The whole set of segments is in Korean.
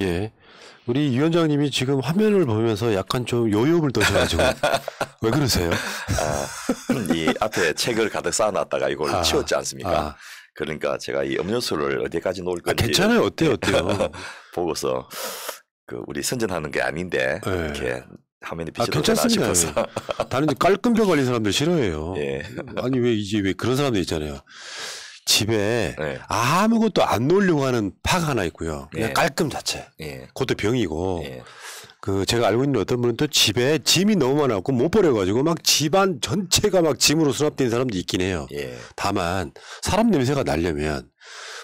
예. 우리 이 위원장님이 지금 화면을 보면서 약간 좀 요요를 떠셔가지고 왜 그러세요? 이 앞에 책을 가득 쌓아놨다가 이걸 치웠지 않습니까? 그러니까 제가 이 음료수를 어디까지 놓을 건지 괜찮아요. 어때요? 보고서 그 우리 선전하는 게 아닌데 네. 이렇게 화면에 비춰도 괜찮습니다. 싶어서. 다른 깔끔병 걸린 사람들 싫어해요. 예. 아니 왜 그런 사람들 있잖아요. 집에 네. 아무것도 안 놓으려고 하는 파가 하나 있고요. 그냥 예. 깔끔 자체. 예. 그것도 병이고. 예. 그 제가 알고 있는 어떤 분은 또 집에 짐이 너무 많아갖고 못 버려가지고 막 집안 전체가 막 짐으로 수납된 사람도 있긴 해요. 예. 다만 사람 냄새가 나려면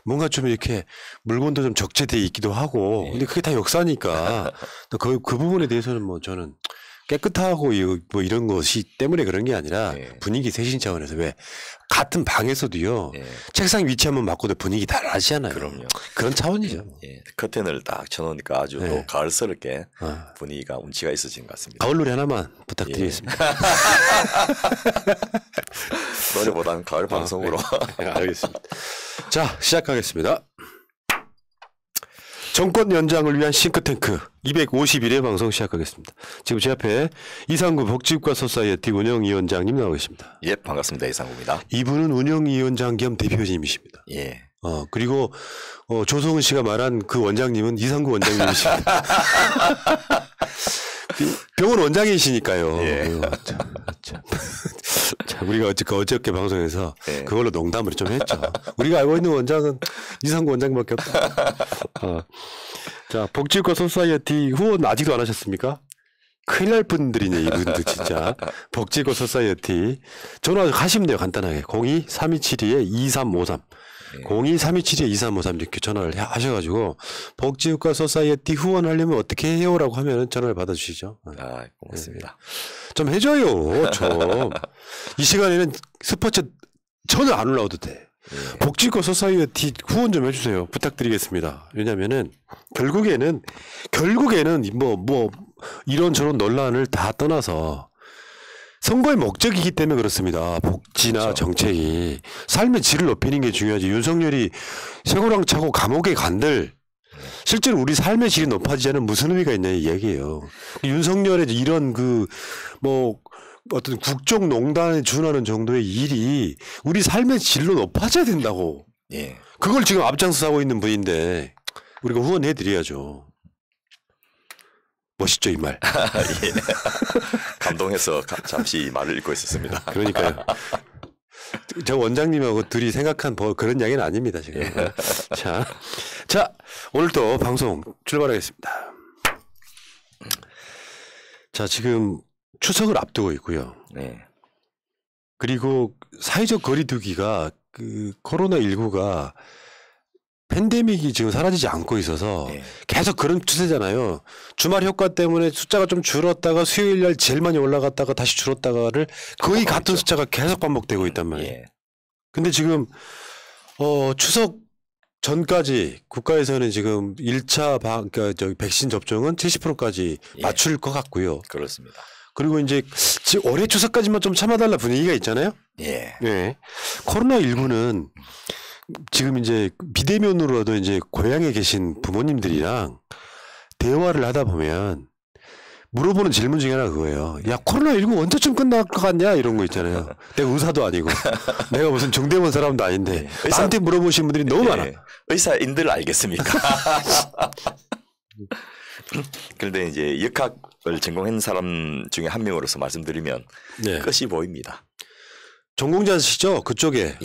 뭔가 좀 이렇게 물건도 좀 적재돼 있기도 하고. 근데 그게 다 역사니까 그 부분에 대해서는 뭐 저는 깨끗하고 뭐 이런 것이 때문에 그런 게 아니라 분위기 세신 차원에서 왜 같은 방에서도요 책상 위치 한번 바꿔도 분위기 달라지잖아요. 그럼요. 그런 차원이죠. 예. 커튼을 딱 쳐놓으니까 아주 또 가을스럽게 분위기가 운치가 있어진 것 같습니다. 가을 노래 하나만 부탁드리겠습니다. 노래보다는 가을 방송으로. 네, 알겠습니다. 자, 시작하겠습니다. 정권 연장을 위한 싱크탱크 251회 방송 시작하겠습니다. 지금 제 앞에 이상구 복지국가 소사이어티 운영위원장님 나와 계십니다. 예, 반갑습니다. 이상구입니다. 이분은 운영위원장 겸 대표님이십니다. 예. 그리고 조성은 씨가 말한 그 원장님은 이상구 원장님이십니다. 병원 원장이시니까요. 예. 자, 우리가 어저께 방송에서 그걸로 농담을 좀 했죠. 우리가 알고 있는 원장은 이상구 원장밖에 없다. 자, 복지국가 소사이어티 후원 아직도 안 하셨습니까? 큰일 날 분들이네, 이분들 진짜. 복지국가 소사이어티 전화하시면 돼요, 간단하게. 02-3272-2353. 02-3272-2353 이렇게 전화를 하셔가지고 복지국가 소사이어티 후원하려면 어떻게 해요라고 하면 전화를 받아주시죠. 고맙습니다. 좀 해줘요. 좀. 이 시간에는 스포츠 전혀 안 올라와도 돼. 복지국가 소사이어티 후원 좀 해주세요. 부탁드리겠습니다. 왜냐면은 결국에는 뭐 이런저런 논란을 다 떠나서 선거의 목적이기 때문에 그렇습니다. 복지나 그렇죠. 정책이 삶의 질을 높이는 게 중요하지. 윤석열이 쇠고랑 차고 감옥에 간들 실제로 우리 삶의 질이 높아지자는 무슨 의미가 있냐 이 얘기예요. 윤석열의 이런 뭐 어떤 국정농단에 준하는 정도의 일이 우리 삶의 질로 높아져야 된다고. 예. 그걸 지금 앞장서 하고 있는 분인데 우리가 후원해 드려야죠. 멋있죠, 이 말. 예. 감동해서 잠시 말을 읽고 있었습니다. 그러니까요. 저 원장님하고 둘이 생각한 그런 이야기는 아닙니다, 지금. 예. 자, 오늘도 방송 출발하겠습니다. 자, 지금 추석을 앞두고 있고요. 네. 그리고 사회적 거리두기가 코로나19가 팬데믹이 지금 사라지지 않고 있어서 계속 그런 추세잖아요. 주말 효과 때문에 숫자가 좀 줄었다가 수요일 날 제일 많이 올라갔다가 다시 줄었다가를 거의 같은 숫자가 계속 반복되고 있단 말이에요. 근데 지금 추석 전까지 국가에서는 지금 1차 그러니까 백신 접종은 70%까지 맞출 것 같고요. 그렇습니다. 그리고 이제 올해 추석까지만 좀 참아달라 분위기가 있잖아요. 네. 코로나19는 지금 이제 비대면으로라도 이제 고향에 계신 부모님들이랑 대화를 하다 보면 물어보는 질문 중에 하나 그거예요. 야, 코로나19 언제쯤 끝날 것 같냐? 이런 거 있잖아요. 내가 의사도 아니고 내가 무슨 정대원 사람도 아닌데 나한테 물어보시는 분들이 너무 많아. 의사인들 알겠습니까? 그런데 이제 역학을 전공한 사람 중에 한 명으로서 말씀드리면 끝이 보입니다. 전공자시죠? 그쪽에.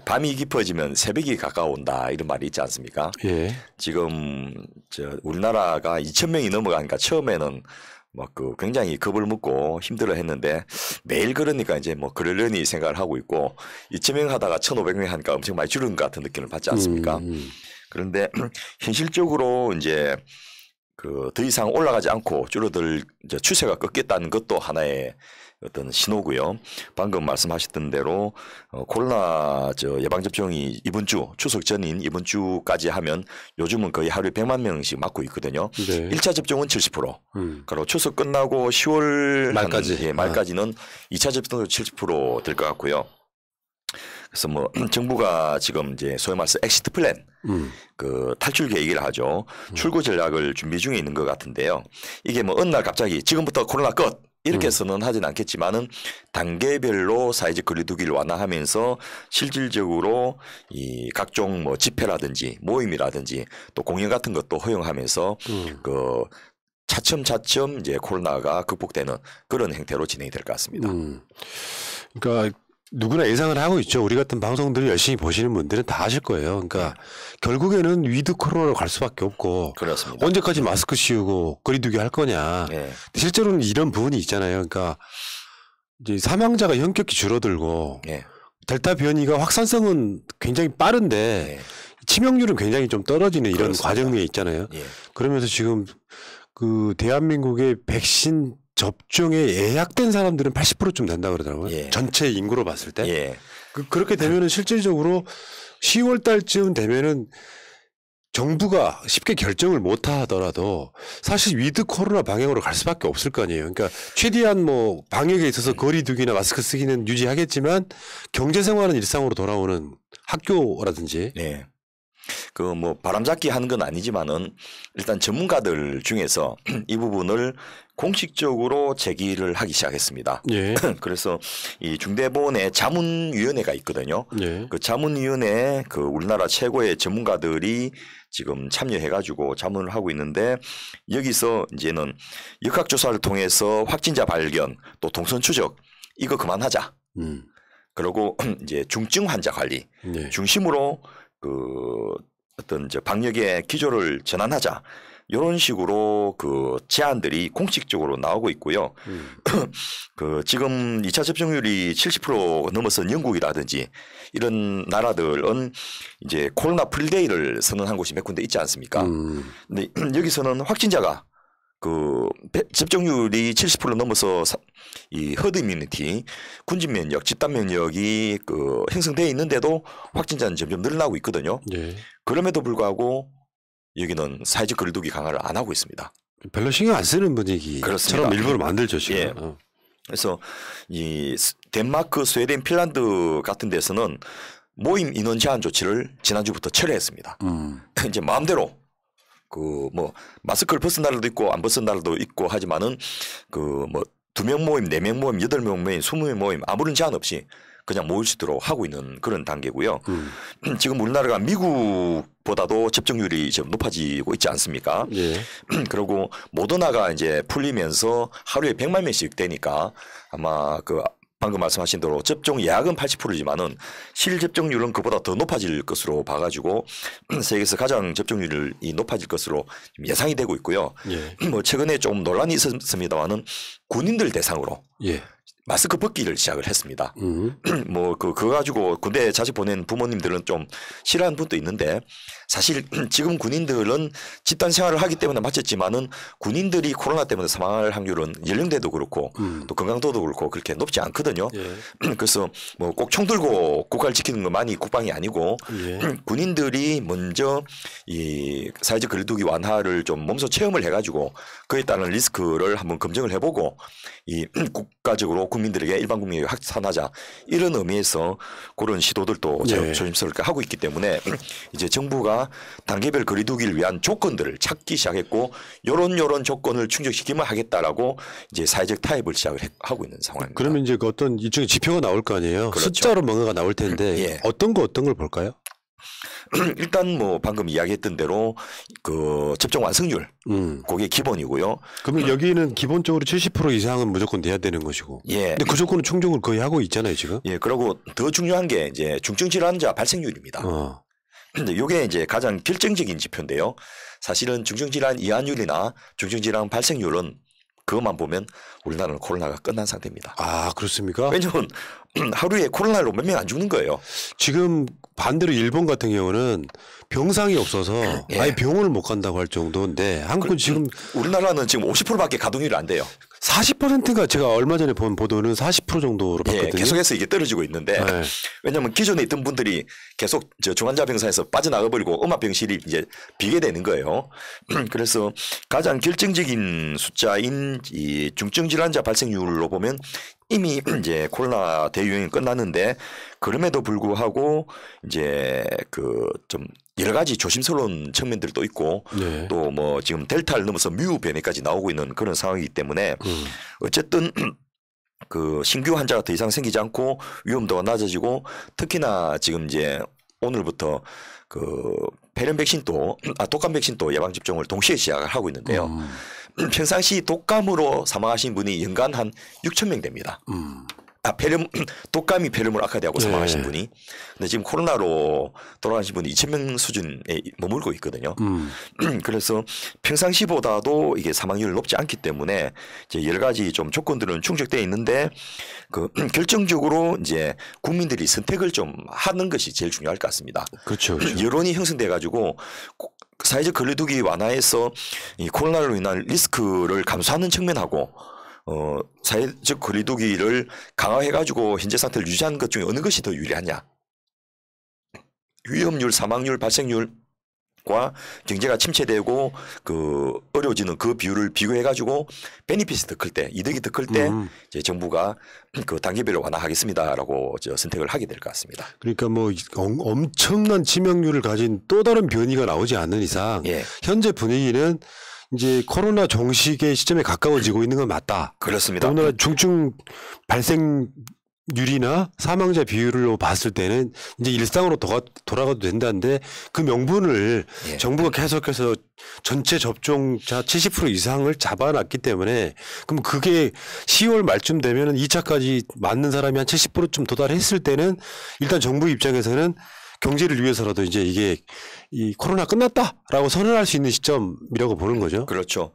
밤이 깊어지면 새벽이 가까운다 이런 말이 있지 않습니까? 지금 우리나라가 2,000명이 넘어가니까 처음에는 굉장히 겁을 먹고 힘들어했는데 매일 그러니까 이제 그러려니 생각을 하고 있고 2,000명 하다가 1,500명 하니까 엄청 많이 줄은 것 같은 느낌을 받지 않습니까? 그런데 현실적으로 이제 더 이상 올라가지 않고 줄어들 추세가 꺾겠다는 것도 하나의 어떤 신호고요. 방금 말씀하셨던 대로 코로나 예방접종이 이번 주 추석 전인 이번 주까지 하면 요즘은 거의 하루에 100만 명씩 맞고 있거든요. 1차 접종은 70%. 그리고 추석 끝나고 10월 말까지는 2차 접종도 70% 될 것 같고요. 그래서 뭐 정부가 지금 이제 소위 말해서 엑시트 플랜, 그 탈출 계획이라 하죠. 출구 전략을 준비 중에 있는 것 같은데요. 이게 뭐 어느 날 갑자기 지금부터 코로나 끝 이렇게 해서는 하진 않겠지만은 단계별로 사회적 거리두기를 완화하면서 실질적으로 이 각종 뭐 집회라든지 모임이라든지 또 공연 같은 것도 허용하면서 그 차츰차츰 이제 코로나가 극복되는 그런 행태로 진행이 될 것 같습니다. 그러니까 누구나 예상을 하고 있죠. 우리 같은 방송들을 열심히 보시는 분들은 다 아실 거예요. 그러니까 결국에는 위드 코로나로 갈 수밖에 없고 그렇습니다. 언제까지 마스크 씌우고 거리두기 할 거냐. 실제로는 이런 부분이 있잖아요. 그러니까 이제 사망자가 현격히 줄어들고 델타 변이가 확산성은 굉장히 빠른데 치명률은 굉장히 좀 떨어지는 이런 과정에 있잖아요. 그러면서 지금 그 대한민국의 백신 접종에 예약된 사람들은 80%쯤 된다 그러더라고요. 전체 인구로 봤을 때. 그렇게 되면은 실질적으로 10월 달쯤 되면은 정부가 쉽게 결정을 못 하더라도 사실 위드 코로나 방향으로 갈 수밖에 없을 거 아니에요. 그러니까 최대한 뭐 방역에 있어서 거리두기나 마스크 쓰기는 유지하겠지만 경제 생활은 일상으로 돌아오는 학교라든지 그 뭐 바람잡기 하는 건 아니지만은 일단 전문가들 중에서 이 부분을 공식적으로 제기를 하기 시작했습니다. 그래서 이 중대본에 자문위원회가 있거든요. 그 자문위원회 그 우리나라 최고의 전문가들이 지금 참여해가지고 자문을 하고 있는데 여기서 이제는 역학조사를 통해서 확진자 발견 또 동선 추적 이거 그만하자. 그리고 이제 중증 환자 관리 중심으로 그 어떤 저 방역의 기조를 전환하자 이런 식으로 그 제안들이 공식적으로 나오고 있고요. 그 지금 2차 접종률이 70% 넘어선 영국이라든지 이런 나라들은 이제 코로나 프리데이를 선언한 곳이 몇 군데 있지 않습니까? 근데 여기서는 확진자가 그 접종률이 70% 넘어서 이 허드 이뮤니티, 군집 면역, 집단 면역이 그 형성되어 있는데도 확진자는 점점 늘어나고 있거든요. 그럼에도 불구하고 여기는 사회적 거리두기 강화를 안 하고 있습니다. 별로 신경 안 쓰는 분위기처럼 일부러 만들죠 지금. 그래서 이 덴마크, 스웨덴, 핀란드 같은 데서는 모임 인원 제한 조치를 지난주부터 철회했습니다. 이제 마음대로 그 뭐 마스크를 벗은 날도 있고 안 벗은 날도 있고 하지만은 그 뭐 2명 모임, 4명 모임, 8명 모임, 20명 모임 아무런 제한 없이 그냥 모일 수 있도록 하고 있는 그런 단계고요. 지금 우리나라가 미국보다도 접종률이 지금 높아지고 있지 않습니까? 그리고 모더나가 이제 풀리면서 하루에 100만 명씩 되니까 아마 그 방금 말씀하신 대로 접종 예약은 80%지만은 실접종률은 그보다 더 높아질 것으로 봐가지고 세계에서 가장 접종률이 높아질 것으로 예상이 되고 있고요. 뭐 최근에 좀 논란이 있었습니다만은 군인들 대상으로 마스크 벗기를 시작을 했습니다. 뭐 그거 가지고 군대 자식 보낸 부모님들은 좀 싫어하는 분도 있는데 사실 지금 군인들은 집단 생활을 하기 때문에 마쳤지만은 군인들이 코로나 때문에 사망할 확률은 연령대도 그렇고 또 건강도도 그렇고 그렇게 높지 않거든요. 그래서 뭐 꼭 총 들고 국가를 지키는 것만이 국방이 아니고 군인들이 먼저 이 사회적 거리두기 완화를 좀 몸소 체험을 해가지고 그에 따른 리스크를 한번 검증을 해보고 이 국가적으로 국민들에게 일반 국민에게 확산하자 이런 의미에서 그런 시도들도 조심스럽게 하고 있기 때문에 이제 정부가 단계별 거리두기를 위한 조건들을 찾기 시작했고 요런 조건을 충족시키면 하겠다라고 이제 사회적 타협을 시작을 하고 있는 상황입니다. 그러면 이제 그 어떤 일종의 지표가 나올 거 아니에요. 그렇죠. 숫자로 뭔가가 나올 텐데 어떤 걸 볼까요? 일단 뭐 방금 이야기했던 대로 그 접종 완성률 그게 기본이고요. 그러면 여기는 기본적으로 70% 이상은 무조건 돼야 되는 것이고. 근데 그 조건은 충족을 거의 하고 있잖아요 지금. 그리고 더 중요한 게 이제 중증 질환자 발생률입니다. 근데 이게 이제 가장 결정적인 지표인데요. 사실은 중증 질환 이완율이나 중증 질환 발생률은 그것만 보면 우리나라는 코로나가 끝난 상태입니다. 아, 그렇습니까? 왜냐면 하루에 코로나로 몇 명 안 죽는 거예요. 지금 반대로 일본 같은 경우는 병상이 없어서 아예 병원을 못 간다고 할 정도인데 한국은 지금 우리나라는 지금 50%밖에 가동률이 안 돼요. 40%가 제가 얼마 전에 본 보도는 40% 정도로 봤거든요. 계속해서 이게 떨어지고 있는데 왜냐하면 기존에 있던 분들이 계속 저 중환자 병상에서 빠져나가 버리고 음압병실이 이제 비게 되는 거예요. 그래서 가장 결정적인 숫자인 이 중증 질환자 발생률로 보면 이미 이제 코로나 대유행이 끝났는데 그럼에도 불구하고 이제 그 좀 여러 가지 조심스러운 측면들도 있고 네. 또 뭐 지금 델타를 넘어서 뮤 변이까지 나오고 있는 그런 상황이기 때문에 어쨌든 그 신규 환자가 더 이상 생기지 않고 위험도가 낮아지고 특히나 지금 이제 오늘부터 그 폐렴 백신도 독감 백신도 예방 접종을 동시에 시작을 하고 있는데요. 평상시 독감으로 사망하신 분이 연간 한 6,000명 됩니다. 독감이 폐렴을 악화되고 사망하신 분이. 근데 지금 코로나로 돌아가신 분이 2,000명 수준에 머물고 있거든요. 그래서 평상시보다도 이게 사망률이 높지 않기 때문에 이제 여러 가지 좀 조건들은 충족되어 있는데 그 결정적으로 이제 국민들이 선택을 좀 하는 것이 제일 중요할 것 같습니다. 그렇죠. 그렇죠. 여론이 형성돼 가지고 사회적 거리두기 완화에서 이 코로나로 인한 리스크를 감수하는 측면하고 사회적 거리두기를 강화해가지고 현재 상태를 유지하는 것 중에 어느 것이 더 유리하냐. 위험률, 사망률, 발생률과 경제가 침체되고 그 어려워지는 그 비율을 비교해가지고 베니핏이 더 클 때, 이득이 더 클 때 이제 정부가 그 단계별로 완화하겠습니다라고 선택을 하게 될 것 같습니다. 그러니까 뭐 엄청난 치명률을 가진 또 다른 변이가 나오지 않는 이상 현재 분위기는 이제 코로나 종식의 시점에 가까워지고 있는 건 맞다. 그렇습니다. 더군다나 중증 발생률이나 사망자 비율로 봤을 때는 이제 일상으로 돌아가도 된다는데 그 명분을 정부가 계속해서 전체 접종자 70% 이상을 잡아놨기 때문에 그럼 그게 10월 말쯤 되면은 2차까지 맞는 사람이 한 70%쯤 도달했을 때는 일단 정부 입장에서는 경제를 위해서라도 이제 이게 이 코로나 끝났다라고 선언할 수 있는 시점이라고 보는 거죠. 그렇죠.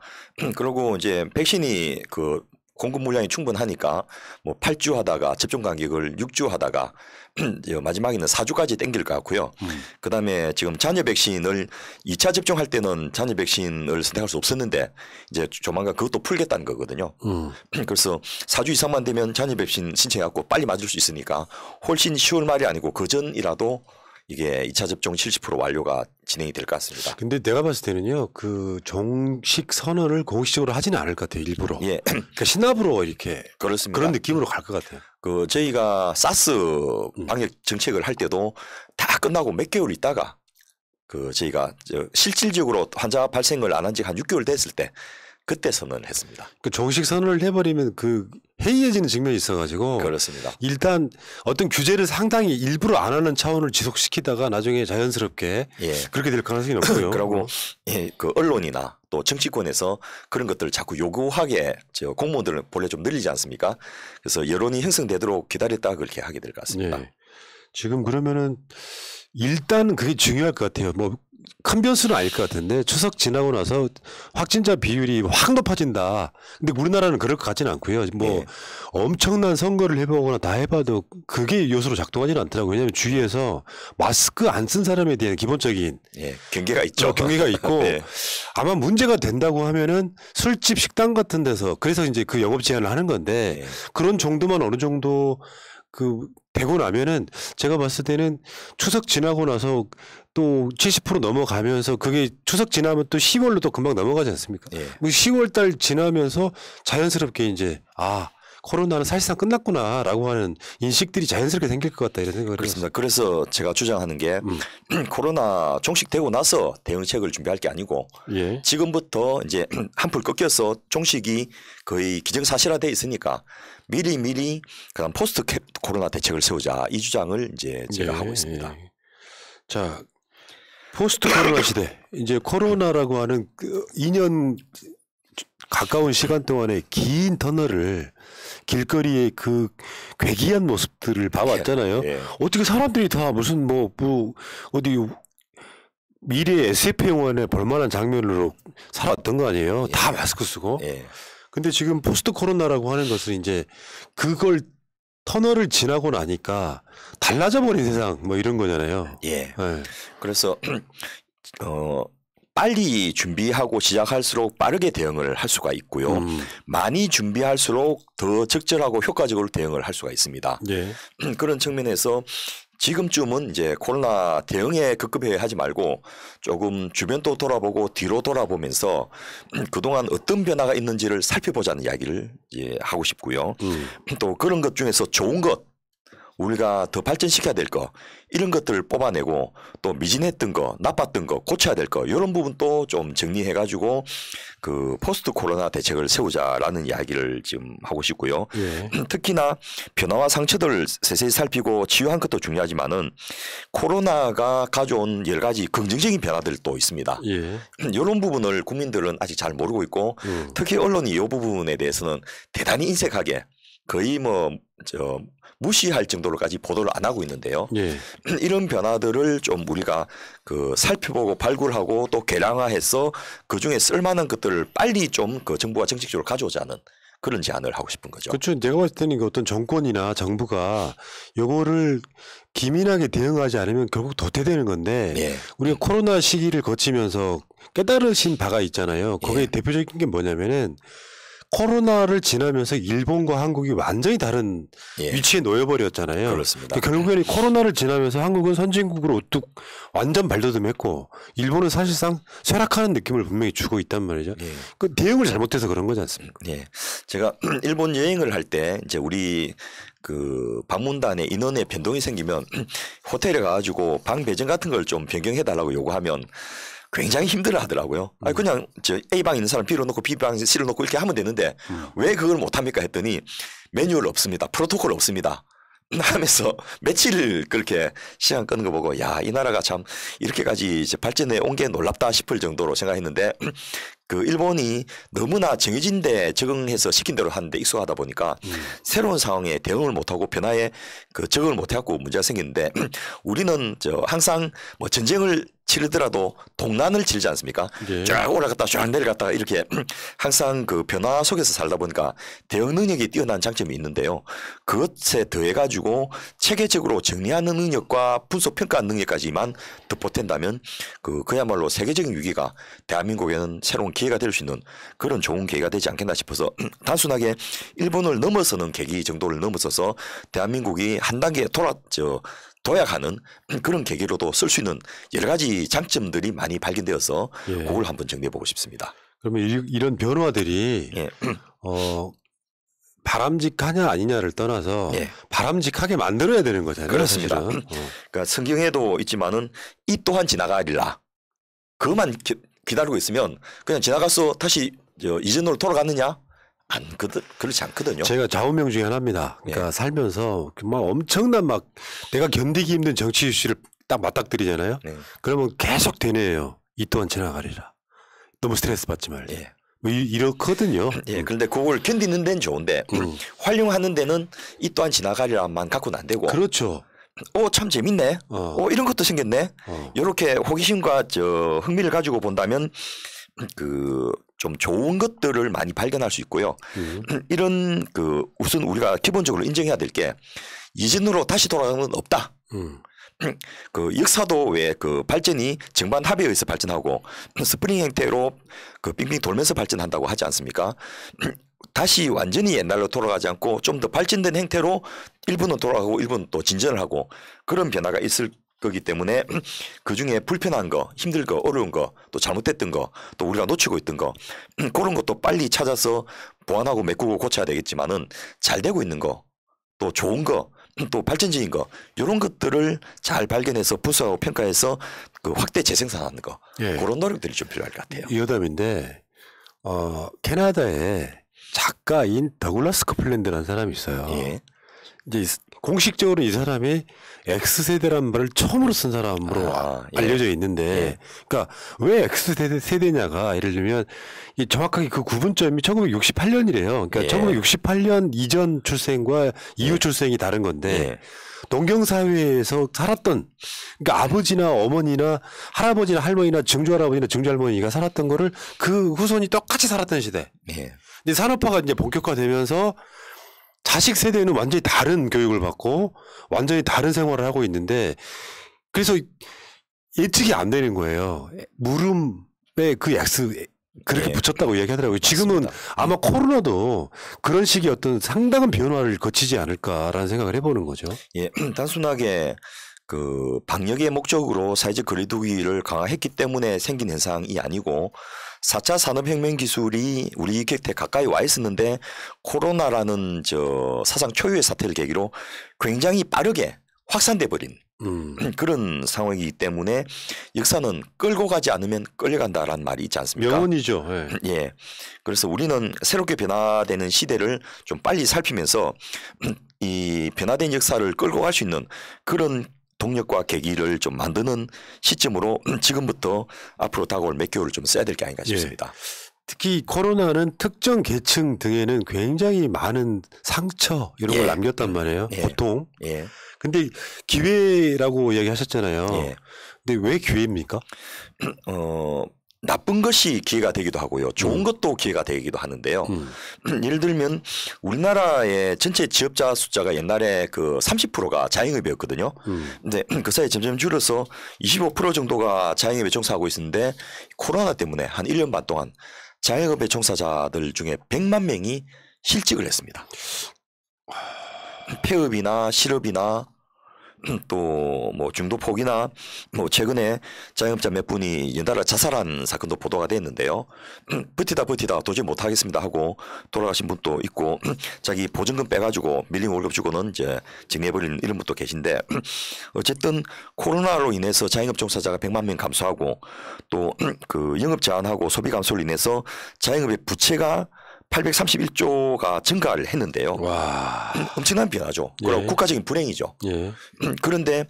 그리고 이제 백신이 그 공급 물량이 충분하니까 뭐 8주 하다가 접종 간격을 6주 하다가 마지막에는 4주까지 땡길 것 같고요. 그다음에 지금 잔여 백신을 2차 접종할 때는 잔여 백신을 선택할 수 없었는데 이제 조만간 그것도 풀겠다는 거거든요. 그래서 4주 이상만 되면 잔여 백신 신청해갖고 빨리 맞을 수 있으니까 훨씬 10월 말이 아니고 그 전이라도 이게 2차 접종 70% 완료가 진행이 될 것 같습니다. 근데 내가 봤을 때는요, 그 종식 선언을 공식적으로 하지는 않을 것 같아요, 일부러. 그러니까 신압으로 이렇게 그렇습니다. 그런 느낌으로 갈 것 같아요. 그 저희가 사스 방역 정책을 할 때도 다 끝나고 몇 개월 있다가 그 저희가 실질적으로 환자 발생을 안 한 지 한 6개월 됐을 때 그때 선언을 했습니다. 그 종식 선언을 해버리면 그 해이해지는 측면이 있어가지고 그렇습니다. 일단 어떤 규제를 상당히 일부러 안 하는 차원을 지속시키다가 나중에 자연스럽게 그렇게 될 가능성이 높고요. 그리고 그 언론이나 또 정치권에서 그런 것들을 자꾸 요구하게 공무원들은 본래 좀 늘리지 않습니까? 그래서 여론이 형성되도록 기다렸다가 그렇게 하게 될 것 같습니다. 지금 그러면은 일단 그게 중요할 것 같아요. 뭐 큰 변수는 아닐 것 같은데 추석 지나고 나서 확진자 비율이 확 높아진다. 근데 우리나라는 그럴 것 같지는 않고요. 뭐 엄청난 선거를 해보거나 다 해봐도 그게 요소로 작동하지는 않더라고요. 왜냐하면 주위에서 마스크 안 쓴 사람에 대한 기본적인 경계가 있죠. 경계가 있고 아마 문제가 된다고 하면은 술집 식당 같은 데서 그래서 이제 그 영업 제한을 하는 건데 그런 정도만 어느 정도 그 되고 나면은 제가 봤을 때는 추석 지나고 나서 또 70% 넘어가면서 그게 추석 지나면 또 10월로 또 금방 넘어가지 않습니까? 10월 달 지나면서 자연스럽게 이제 코로나는 사실상 끝났구나라고 하는 인식들이 자연스럽게 생길 것 같다 이런 생각을 그렇습니다. 그래서 제가 주장하는 게 코로나 종식되고 나서 대응책을 준비할 게 아니고 지금부터 이제 한풀 꺾여서 종식이 거의 기정사실화돼 있으니까 미리 그다음 포스트 코로나 대책을 세우자 이 주장을 이제 제가 하고 있습니다. 자, 포스트 코로나 시대 이제 코로나라고 하는 그 2년 가까운 시간 동안에 긴 터널을 길거리의 그 괴기한 모습들을 봐왔잖아요. 어떻게 사람들이 다 무슨 어디 미래 SF 영화에 볼만한 장면으로 살았던 거 아니에요? 다 마스크 쓰고. 근데 지금 포스트 코로나라고 하는 것은 이제 그걸 터널을 지나고 나니까 달라져 버린 세상 뭐 이런 거잖아요. 그래서 빨리 준비하고 시작할수록 빠르게 대응을 할 수가 있고요. 많이 준비할수록 더 적절하고 효과적으로 대응을 할 수가 있습니다. 그런 측면에서 지금쯤은 이제 코로나 대응에 급급해 하지 말고 조금 주변도 돌아보고 뒤로 돌아보면서 그동안 어떤 변화가 있는지를 살펴보자는 이야기를 이제 하고 싶고요. 또 그런 것 중에서 좋은 것, 우리가 더 발전시켜야 될 거, 이런 것들을 뽑아내고 또 미진했던 거, 나빴던 거, 고쳐야 될 거, 이런 부분도 좀 정리해가지고 그 포스트 코로나 대책을 세우자라는 이야기를 지금 하고 싶고요. 예. 특히나 변화와 상처들을 세세히 살피고 치유한 것도 중요하지만은 코로나가 가져온 여러 가지 긍정적인 변화들도 있습니다. 예. 이런 부분을 국민들은 아직 잘 모르고 있고 특히 언론이 이 부분에 대해서는 대단히 인색하게 거의 무시할 정도로까지 보도를 안 하고 있는데요. 예. 이런 변화들을 좀 우리가 그 살펴보고 발굴하고 또 개량화해서 그 중에 쓸만한 것들을 빨리 좀 그 정부가 정책적으로 가져오자는 그런 제안을 하고 싶은 거죠. 그렇죠. 내가 봤을 때는 어떤 정권이나 정부가 요거를 기민하게 대응하지 않으면 결국 도태되는 건데 예. 우리가 코로나 시기를 거치면서 깨달으신 바가 있잖아요. 거기에 예. 대표적인 게 뭐냐면은 코로나를 지나면서 일본과 한국이 완전히 다른 예. 위치에 놓여버렸잖아요. 그렇습니다. 결국에는 코로나를 지나면서 한국은 선진국으로 우뚝 완전 발돋움했고 일본은 사실상 쇠락하는 느낌을 분명히 주고 있단 말이죠. 예. 그 대응을 잘못해서 그런 거지 않습니까? 예. 제가 일본 여행을 할 때 이제 우리 그 방문단에 인원에 변동이 생기면 호텔에 가가지고 방 배정 같은 걸 좀 변경해달라고 요구하면 굉장히 힘들어 하더라고요. 아니 그냥 저 A방에 있는 사람 B로 놓고 B방에 C로 놓고 이렇게 하면 되는데 왜 그걸 못합니까 했더니 매뉴얼 없습니다. 프로토콜 없습니다. 하면서 며칠 그렇게 시간 끄는 거 보고 야, 이 나라가 참 이렇게까지 이제 발전해 온 게 놀랍다 싶을 정도로 생각했는데 그 일본이 너무나 정해진 데 적응해서 시킨 대로 하는데 익숙하다 보니까 새로운 상황에 대응을 못하고 변화에 그 적응을 못해갖고 문제가 생기는데 우리는 항상 뭐 전쟁을 치르더라도 동난을 치르지 않습니까? 예. 쫙 올라갔다 쫙 내려갔다가 이렇게 항상 그 변화 속에서 살다 보니까 대응 능력이 뛰어난 장점이 있는데요. 그것에 더해가지고 체계적으로 정리하는 능력과 분석 평가 능력까지만 덧보탠다면 그야말로 세계적인 위기가 대한민국에는 새로운 기회가 될 수 있는 그런 좋은 계기가 되지 않겠나 싶어서 단순하게 일본을 넘어서는 계기 정도를 넘어서서 대한민국이 한 단계 도약하는 그런 계기로도 쓸 수 있는 여러 가지 장점들이 많이 발견되어서 예. 그걸 한번 정리해보고 싶습니다. 그러면 이런 변화들이 예. 바람직하냐 아니냐를 떠나서 예. 바람직하게 만들어야 되는 거잖아요. 그렇습니다. 그러니까 성경에도 있지만은 이 또한 지나가리라. 그것만 기다리고 있으면 그냥 지나가서 다시 이전으로 돌아갔느냐? 그렇지 않거든요. 제가 좌우명 중에 하나입니다. 그러니까 예. 살면서 막 엄청난 막 내가 견디기 힘든 정치 이슈를 딱 맞닥뜨리잖아요. 그러면 계속 되뇌요. 이 또한 지나가리라. 너무 스트레스 받지 말래. 예. 뭐 이렇거든요. 예. 그런데 그걸 견디는 데는 좋은데 활용하는 데는 이 또한 지나가리라만 갖고는 안 되고. 그렇죠. 참 재밌네. 이런 것도 생겼네. 이렇게 호기심과 흥미를 가지고 본다면 좀 좋은 것들을 많이 발견할 수 있고요. 이런 우선 우리가 기본적으로 인정해야 될 게 이전으로 다시 돌아가는 건 없다. 역사도 왜 발전이 정반 합의에 의해서 발전하고 스프링 형태로 빙빙 돌면서 발전한다고 하지 않습니까? 다시 완전히 옛날로 돌아가지 않고 좀 더 발전된 형태로 일부는 돌아가고 일부는 또 진전을 하고 그런 변화가 있을 거기 때문에 그중에 불편한 거, 힘들 거, 어려운 거, 또 잘못됐던 거, 또 우리가 놓치고 있던 거 그런 것도 빨리 찾아서 보완하고 메꾸고 고쳐야 되겠지만은 잘 되고 있는 거, 또 좋은 거, 또 발전적인 거 이런 것들을 잘 발견해서 분석하고 평가해서 확대 재생산하는 거 예. 그런 노력들이 좀 필요할 것 같아요. 이어담인데 캐나다에 작가인 더글라스 커플랜드라는 사람이 있어요. 예. 이제 공식적으로 이 사람이 X세대라는 말을 처음으로 쓴 사람으로 예. 알려져 있는데 예. 그러니까 왜 X세대냐가 예를 들면 정확하게 그 구분점이 1968년이래요. 그러니까 예. 1968년 이전 출생과 이후 출생이 다른 건데 예. 농경사회에서 살았던 그러니까 아버지나 어머니나 할아버지나 할머니나 증조할아버지나 증조할머니가 살았던 거를 그 후손이 똑같이 살았던 시대. 예. 근데 산업화가 이제 본격화되면서 자식 세대는 완전히 다른 교육을 받고 완전히 다른 생활을 하고 있는데 그래서 예측이 안 되는 거예요. 물음에 그 X 그렇게 네. 붙였다고 이야기하더라고요. 지금은 맞습니다. 아마 코로나도 그런 식의 어떤 상당한 변화를 거치지 않을까라는 생각을 해보는 거죠. 예, 단순하게 그 방역의 목적으로 사회적 거리두기를 강화했기 때문에 생긴 현상이 아니고 4차 산업혁명 기술이 우리 곁에 가까이 와 있었는데 코로나라는 저 사상 초유의 사태를 계기로 굉장히 빠르게 확산돼 버린 그런 상황이기 때문에 역사는 끌고 가지 않으면 끌려간다라는 말이 있지 않습니까? 명언이죠. 네. 예. 그래서 우리는 새롭게 변화되는 시대를 좀 빨리 살피면서 이 변화된 역사를 끌고 갈 수 있는 그런 동력과 계기를 좀 만드는 시점으로 지금부터 앞으로 다가올 몇 개월을 좀 써야 될 게 아닌가 싶습니다. 예. 특히 코로나는 특정 계층 등에는 굉장히 많은 상처 이런 걸 남겼단 말이에요. 보통. 근데 기회라고 이야기하셨잖아요. 근데 왜 기회입니까? 나쁜 것이 기회가 되기도 하고요. 좋은 것도 기회가 되기도 하는데요. 예를 들면 우리나라의 전체 지업자 숫자가 옛날에 그 30%가 자영업이었거든요. 근데 그 사이에 점점 줄어서 25% 정도가 자영업에 종사하고 있었는데 코로나 때문에 한 1년 반 동안 자영업의 종사자들 중에 100만 명이 실직을 했습니다. 폐업이나 실업이나 또 뭐 중도 포기나 뭐 최근에 자영업자 몇 분이 연달아 자살한 사건도 보도가 됐는데요. 버티다 도저히 못하겠습니다 하고 돌아가신 분도 있고 자기 보증금 빼가지고 밀린 월급 주고는 이제 정리해버리는 이런 분도 계신데 어쨌든 코로나로 인해서 자영업 종사자가 100만 명 감소하고 또 그 영업 제한하고 소비 감소로 인해서 자영업의 부채가 831조가 증가를 했는데요. 와. 엄청난 변화죠. 그럼 국가적인 불행이죠. 그런데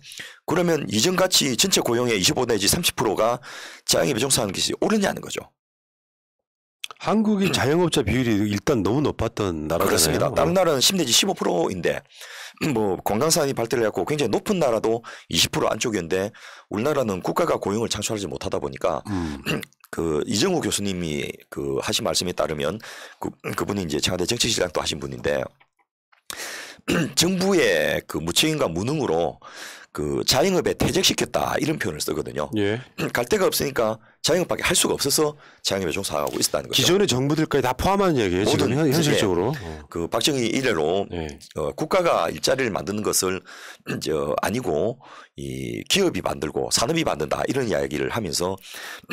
그러면 이전같이 전체 고용의 25 내지 30%가 자영업에 종사하는 것이 옳으냐는 거죠. 한국이 자영업자 비율이 일단 너무 높았던 나라잖아요. 그렇습니다. 다른 나라는 10 내지 15%인데 뭐 관광산이 발달을 해갖고 굉장히 높은 나라도 20% 안쪽이었는데 우리나라는 국가가 고용을 창출하지 못하다 보니까 그 이정우 교수님이 그 하신 말씀에 따르면 그분이 이제 청와대 정책실장도 하신 분인데 정부의 그 무책임과 무능으로 그 자영업에 퇴직시켰다 이런 표현을 쓰거든요. 갈 데가 없으니까 자영업밖에 할 수가 없어서 자영업에 종사하고 있었다는 거죠. 기존의 정부들까지 다 포함한 얘기예요. 지금 현실적으로. 그 박정희 이래로 국가가 일자리를 만드는 것을 아니고 이 기업이 만들고 산업이 만든다 이런 이야기를 하면서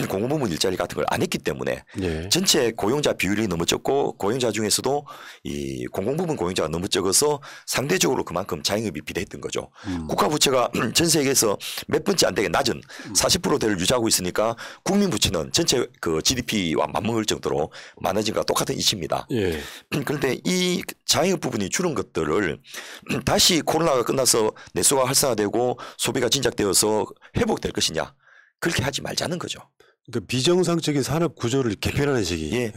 공공부문 일자리 같은 걸 안 했기 때문에 전체 고용자 비율이 너무 적고 고용자 중에서도 이 공공부문 고용자가 너무 적어서 상대적으로 그만큼 자영업이 비대했던 거죠. 국가 부채가 전 세계에서 몇 번째 안 되게 낮은 40%대를 유지하고 있으니까 국민 부채는 전체 그 GDP와 맞먹을 정도로 많아진 것과 똑같은 이치입니다. 그런데 이 자영업 부분이 줄은 것들을 다시 코로나가 끝나서 내수가 활성화되고 소비가 진작되어서 회복될 것이냐 그렇게 하지 말자는 거죠. 그러니까 비정상적인 산업 구조를 개편하는 시기.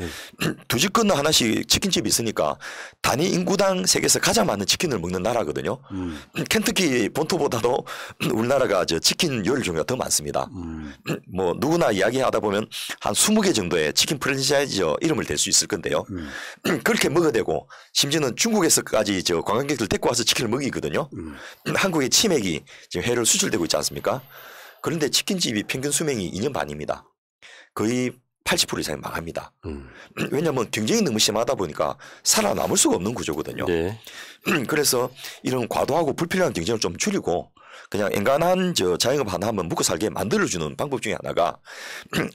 두 집 건너 하나씩 치킨집이 있으니까 단위 인구당 세계에서 가장 많은 치킨을 먹는 나라거든요. 켄터키 본토보다도 우리나라가 저 치킨 요리 종류가 더 많습니다. 뭐 누구나 이야기하다 보면 한 20개 정도의 치킨 프랜차이즈 이름을 댈 수 있을 건데요. 그렇게 먹어대고 심지어는 중국에서까지 저 관광객들 데리고 와서 치킨을 먹이거든요. 한국의 치맥이 지금 해외로 수출되고 있지 않습니까? 그런데 치킨집이 평균 수명이 2년 반입니다. 거의 80% 이상이 망합니다. 왜냐하면 경쟁이 너무 심하다 보니까 살아남을 수가 없는 구조거든요. 그래서 이런 과도하고 불필요한 경쟁을 좀 줄이고 그냥 엔간한 저 자영업 하나 하면 먹고 살게 만들어주는 방법 중에 하나가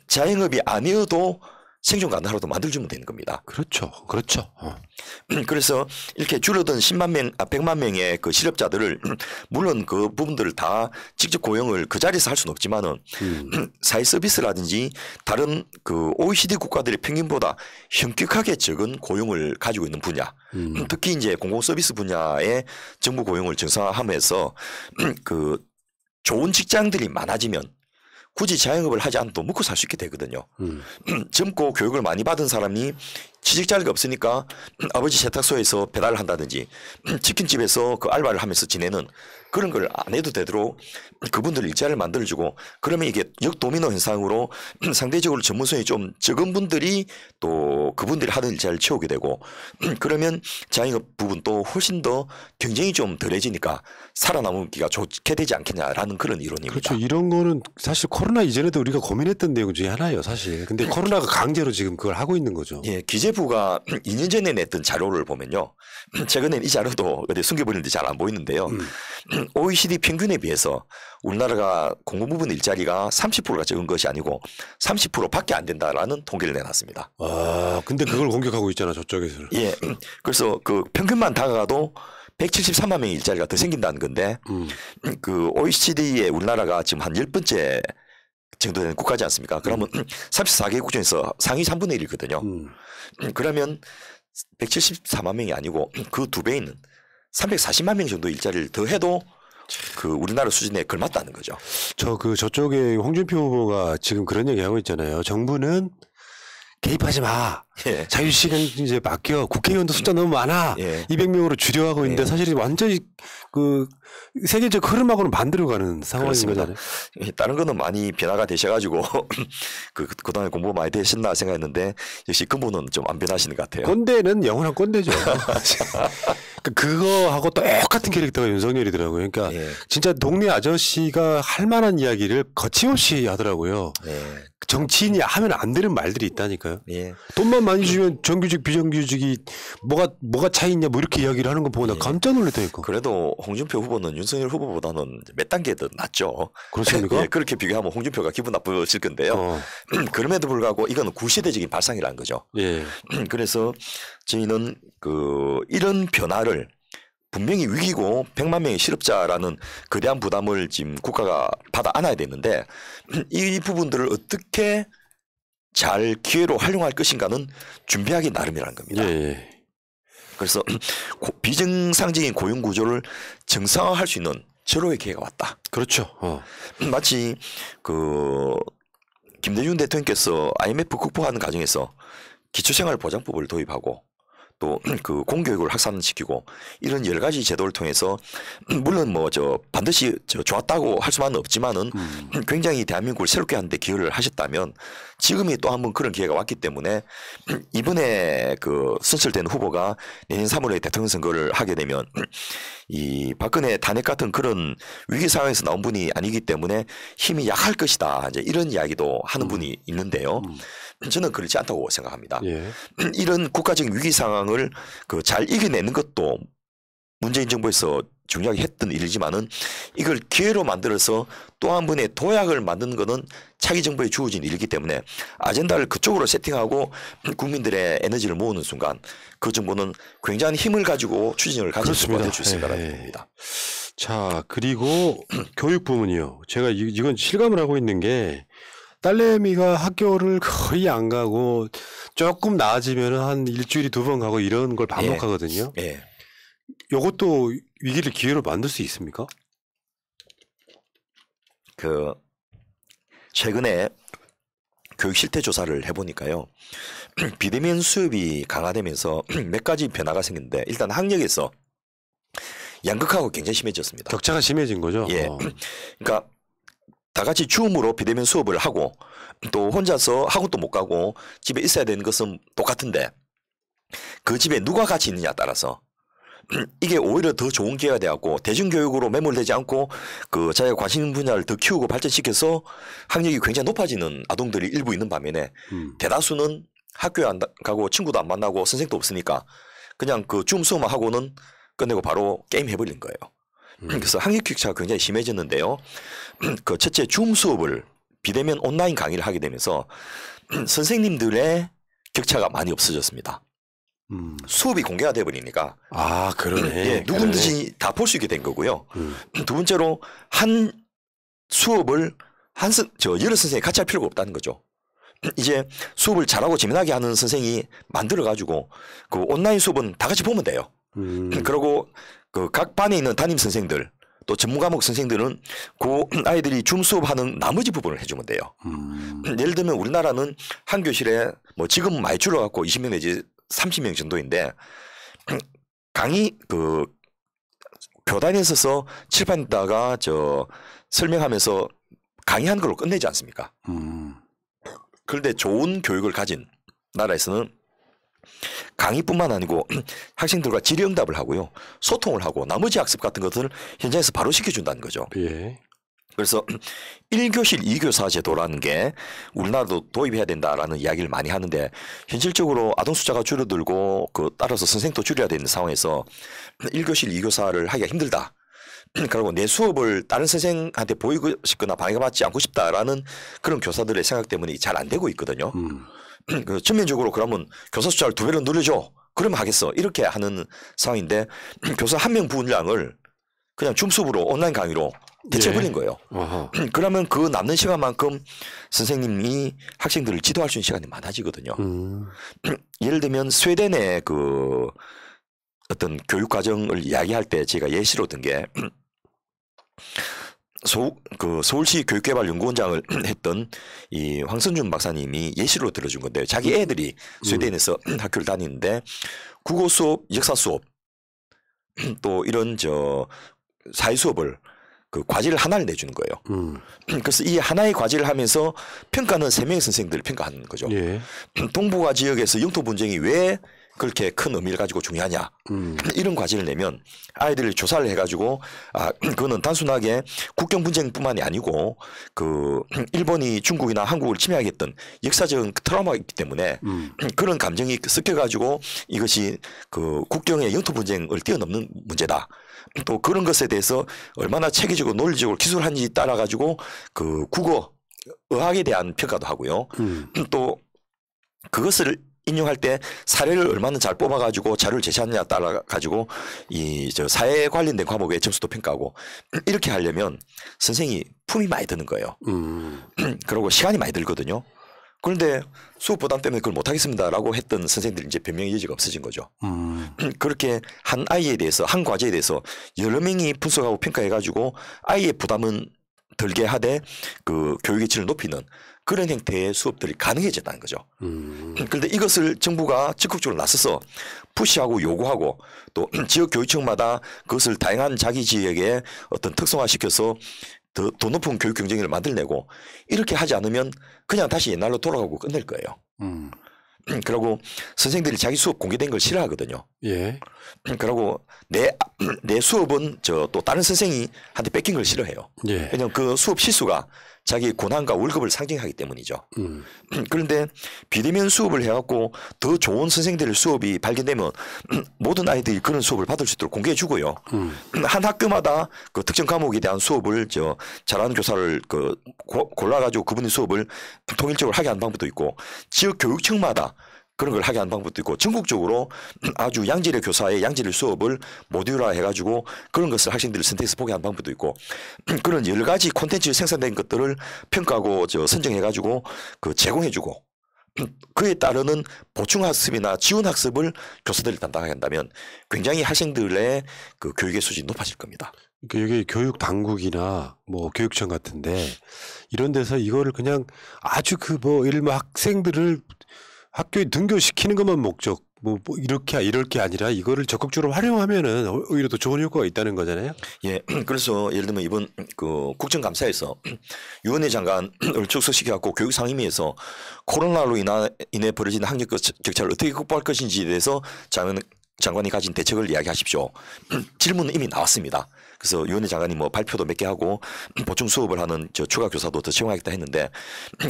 자영업이 아니어도 생존 가능하라도 만들어주면 되는 겁니다. 그렇죠. 그래서 이렇게 줄어든 100만 명의 그 실업자들을 물론 그 부분들을 다 직접 고용을 그 자리에서 할 수는 없지만은 사회 서비스라든지 다른 그 OECD 국가들의 평균보다 현격하게 적은 고용을 가지고 있는 분야, 특히 이제 공공 서비스 분야의 정부 고용을 정상화하면서 그 좋은 직장들이 많아지면 굳이 자영업을 하지 않아도 먹고 살 수 있게 되거든요. 젊고 교육을 많이 받은 사람이 취직 자리가 없으니까 아버지 세탁소에서 배달을 한다든지 치킨집에서 그 알바를 하면서 지내는 그런 걸 안 해도 되도록 그분들 일자리를 만들어주고 그러면 이게 역도미노 현상으로 상대적으로 전문성이 좀 적은 분들이 또 그분들이 하는 일자리를 채우게 되고 그러면 자영업 부분도 훨씬 더 경쟁이 좀 덜해지니까 살아남기가 좋게 되지 않겠냐라는 그런 이론입니다. 그렇죠. 이런 거는 사실 코로나 이전에도 우리가 고민했던 내용 중에 하나예요, 사실. 근데 코로나가 강제로 지금 그걸 하고 있는 거죠. 기재 IMF가 2년 전에 냈던 자료를 보면요. 최근엔 이 자료도 어디 숨겨버리는데 잘 안 보이는데요. OECD 평균에 비해서 우리나라가 공무부분 일자리가 30%가 적은 것이 아니고 30%밖에 안 된다라는 통계를 내놨습니다. 아, 근데 그걸 공격하고 있잖아, 저쪽에서는. 예. 그래서 그 평균만 다가가도 173만 명의 일자리가 더 생긴다는 건데 그 OECD에 우리나라가 지금 한 10번째 정도 되는 국가지 않습니까? 그러면 34개국 중에서 상위 3분의 1이거든요. 그러면 174만 명이 아니고 그 2배 있는 340만 명 정도 일자리를 더 해도 그 우리나라 수준에 걸맞다는 거죠. 저쪽에 홍준표 후보가 지금 그런 얘기 하고 있잖아요. 정부는 개입하지 마. 예. 자유시간 이제 맡겨. 국회의원도 숫자 너무 많아. 예. 200명으로 줄여가고 있는데 예. 사실 완전히 그 세계적 흐름하고는 반대로가는 상황인 거잖아요. 다른 거는 많이 변화가 되셔가지고 그동안에 공부 많이 되셨나 생각했는데 역시 근본은 좀 안 변하시는 것 같아요. 꼰대는 영원한 꼰대죠. 그거하고 똑같은 캐릭터가 윤석열이더라고요. 그러니까 예. 진짜 동네 아저씨가 할 만한 이야기를 거침없이 하더라고요. 예. 정치인이 하면 안 되는 말들이 있다니까요. 예. 돈만 많이 주면 정규직 비정규직이 뭐가 차이 있냐 뭐 이렇게 이야기를 하는 거 보고 나 깜짝 놀랐다니까. 그래도 홍준표 후보는 윤석열 후보보다는 몇 단계 더 낫죠. 그렇습니까? 예, 그렇게 비교하면 홍준표가 기분 나쁘실 건데요. 그럼에도 불구하고 이거는 구시대적인 발상이라는 거죠. 예. 그래서 저희는 이런 변화를 분명히 위기고 100만 명의 실업자라는 거대한 부담을 지금 국가가 받아 안아야 되는데 이 부분들을 어떻게 잘 기회로 활용할 것인가는 준비하기 나름이라는 겁니다. 예. 그래서 비정상적인 고용 구조를 정상화할 수 있는 절호의 기회가 왔다. 그렇죠. 마치 김대중 대통령께서 IMF 극복하는 과정에서 기초생활보장법을 도입하고 또 그 공교육을 확산시키고 이런 여러 가지 제도를 통해서 물론 반드시 좋았다고 할 수만은 없지만은 굉장히 대한민국을 새롭게 하는데 기여를 하셨다면 지금이 또 한 번 그런 기회가 왔기 때문에 이번에 선출된 후보가 내년 3월에 대통령 선거를 하게 되면 이 박근혜 탄핵 같은 그런 위기 상황에서 나온 분이 아니기 때문에 힘이 약할 것이다. 이제 이런 이야기도 하는 분이 있는데요. 저는 그렇지 않다고 생각합니다. 예. 이런 국가적인 위기 상황을 잘 이겨내는 것도 문재인 정부에서 중요하게 했던 일이지만은 이걸 기회로 만들어서 또 한 번의 도약을 만드는 것은 차기 정부에 주어진 일이기 때문에 아젠다를 그쪽으로 세팅하고 국민들의 에너지를 모으는 순간 그 정부는 굉장한 힘을 가지고 추진력을 가질 수 있을 거라는 겁니다. 자, 그리고 교육 부문이요. 제가 이건 실감을 하고 있는 게 딸내미가 학교를 거의 안 가고 조금 나아지면 한 일주일에 2번 가고 이런 걸 반복하거든요. 예. 이것도 위기를 기회로 만들 수 있습니까? 최근에 교육 실태 조사를 해보니까요. 비대면 수업이 강화되면서 몇 가지 변화가 생겼는데 일단 학력에서 양극화가 굉장히 심해졌습니다. 격차가 심해진 거죠? 예. 그러니까 다 같이 줌으로 비대면 수업을 하고 또 혼자서 학원도 못 가고 집에 있어야 되는 것은 똑같은데 그 집에 누가 같이 있느냐에 따라서 이게 오히려 더 좋은 기회가 되었고 대중교육으로 매몰되지 않고 자기가 관심 분야를 더 키우고 발전시켜서 학력이 굉장히 높아지는 아동들이 일부 있는 반면에 대다수는 학교에 안 가고 친구도 안 만나고 선생도 없으니까 그냥 줌 수업만 하고는 끝내고 바로 게임 해버린 거예요. 그래서 학력 격차가 굉장히 심해졌는데요. 첫째 줌 수업을 비대면 온라인 강의를 하게 되면서 선생님들의 격차가 많이 없어졌습니다. 수업이 공개가 돼버리니까. 아, 그러네. 예, 누구든지 다 볼 수 있게 된 거고요. 두 번째로 한 수업을 여러 선생님이 같이 할 필요가 없다는 거죠. 이제 수업을 잘하고 재미나게 하는 선생이 만들어가지고 온라인 수업은 다 같이 보면 돼요. 그리고 각 반에 있는 담임 선생들 또 전문 과목 선생들은 아이들이 줌 수업하는 나머지 부분을 해주면 돼요. 예를 들면 우리나라는 한 교실에 지금 많이 줄어갖고 20명 내지 30명 정도인데 강의 교단에 서서 칠판에다가 설명하면서 강의한 걸로 끝내지 않습니까? 그런데 좋은 교육을 가진 나라에서는 강의뿐만 아니고 학생들과 질의응답을 하고요. 소통을 하고 나머지 학습 같은 것들을 현장에서 바로 시켜준다는 거죠. 예. 그래서 1교실 2교사 제도라는 게 우리나라도 도입해야 된다라는 이야기를 많이 하는데 현실적으로 아동 숫자가 줄어들고 따라서 선생도 줄여야 되는 상황에서 1교실 2교사를 하기가 힘들다. 그리고 내 수업을 다른 선생한테 보이고 싶거나 방해받지 않고 싶다라는 그런 교사들의 생각 때문에 잘 안 되고 있거든요. 전면적으로 그러면 교사 숫자를 2배로 늘려줘. 그러면 하겠어. 이렇게 하는 상황인데 교사 한 명 분량을 그냥 줌 수업으로 온라인 강의로 대체해버린 거예요. 그러면 그 남는 시간만큼 선생님이 학생들을 지도할 수 있는 시간이 많아지거든요. 예를 들면 스웨덴의 어떤 교육 과정을 이야기할 때 제가 예시로 든 게 서울시 교육개발연구원장을 했던 이 황선준 박사님이 예시로 들어준 건데요. 자기 애들이 스웨덴에서 학교를 다니는데 국어 수업, 역사 수업 또 이런 사회 수업을 과제를 하나를 내주는 거예요. 그래서 이 하나의 과제를 하면서 평가는 3명의 선생님들을 평가하는 거죠. 예. 동북아 지역에서 영토 분쟁이 왜 그렇게 큰 의미를 가지고 중요하냐. 이런 과제를 내면 아이들을 조사를 해가지고 그거는 단순하게 국경 분쟁뿐만이 아니고 일본이 중국이나 한국을 침략했던 역사적 트라우마가 있기 때문에 그런 감정이 섞여가지고 이것이 국경의 영토 분쟁을 뛰어넘는 문제다. 또 그런 것에 대해서 얼마나 체계적으로 논리적으로 기술한지 따라 가지고 국어 의학에 대한 평가도 하고요. 또 그것을 인용할 때 사례를 얼마나 잘 뽑아가지고 자료를 제시하느냐 따라 가지고 사회에 관련된 과목의 점수도 평가하고 이렇게 하려면 선생이 품이 많이 드는 거예요. 그리고 시간이 많이 들거든요. 그런데 수업 부담 때문에 그걸 못하겠습니다라고 했던 선생님들이 이제 변명의 여지가 없어진 거죠. 그렇게 한 아이에 대해서 한 과제에 대해서 여러 명이 분석하고 평가해가지고 아이의 부담은 덜게 하되 교육의 질을 높이는 그런 형태의 수업들이 가능해졌다는 거죠. 그런데 이것을 정부가 적극적으로 나서서 푸시하고 요구하고 또 지역 교육청마다 그것을 다양한 자기 지역에 어떤 특성화시켜서 더 높은 교육 경쟁력을 만들어내고 이렇게 하지 않으면 그냥 다시 옛날로 돌아가고 끝낼 거예요. 그리고 선생님들이 자기 수업 공개된 걸 싫어하거든요. 예. 그리고 내 수업은 또 다른 선생이 한테 뺏긴 걸 싫어해요. 예. 왜냐하면 그 수업 실수가 자기 고난과 월급을 상징하기 때문이죠. 그런데 비대면 수업을 해갖고 더 좋은 선생님들의 수업이 발견되면 모든 아이들이 그런 수업을 받을 수 있도록 공개해 주고요. 한 학교마다 특정 과목에 대한 수업을 잘하는 교사를 골라가지고 그분의 수업을 통일적으로 하게 하는 방법도 있고 지역 교육청마다 그런 걸 하게 하는 방법도 있고 전국적으로 아주 양질의 교사의 양질의 수업을 모듈화 해가지고 그런 것을 학생들을 선택해서 보게 하는 방법도 있고 그런 여러 가지 콘텐츠 생산된 것들을 평가하고 선정해가지고 제공해주고 그에 따르는 보충학습이나 지원학습을 교사들이 담당하게 한다면 굉장히 학생들의 교육의 수준이 높아질 겁니다. 그러니까 여기 교육 당국이나 교육청 같은데 이런 데서 이거를 그냥 아주 예를 들면 학생들을 학교에 등교시키는 것만 목적, 이럴 게 아니라 이거를 적극적으로 활용하면은 오히려 더 좋은 효과가 있다는 거잖아요. 예. 그래서 예를 들면 이번 국정감사에서 유은혜 장관을 출석시켜갖고 교육상임위에서 코로나로 인해 벌어진 학력 격차를 어떻게 극복할 것인지에 대해서 장관이 가진 대책을 이야기하십시오. 질문은 이미 나왔습니다. 그래서 유은혜 장관이 발표도 몇 개 하고 보충 수업을 하는 추가 교사도 더 채용하겠다 했는데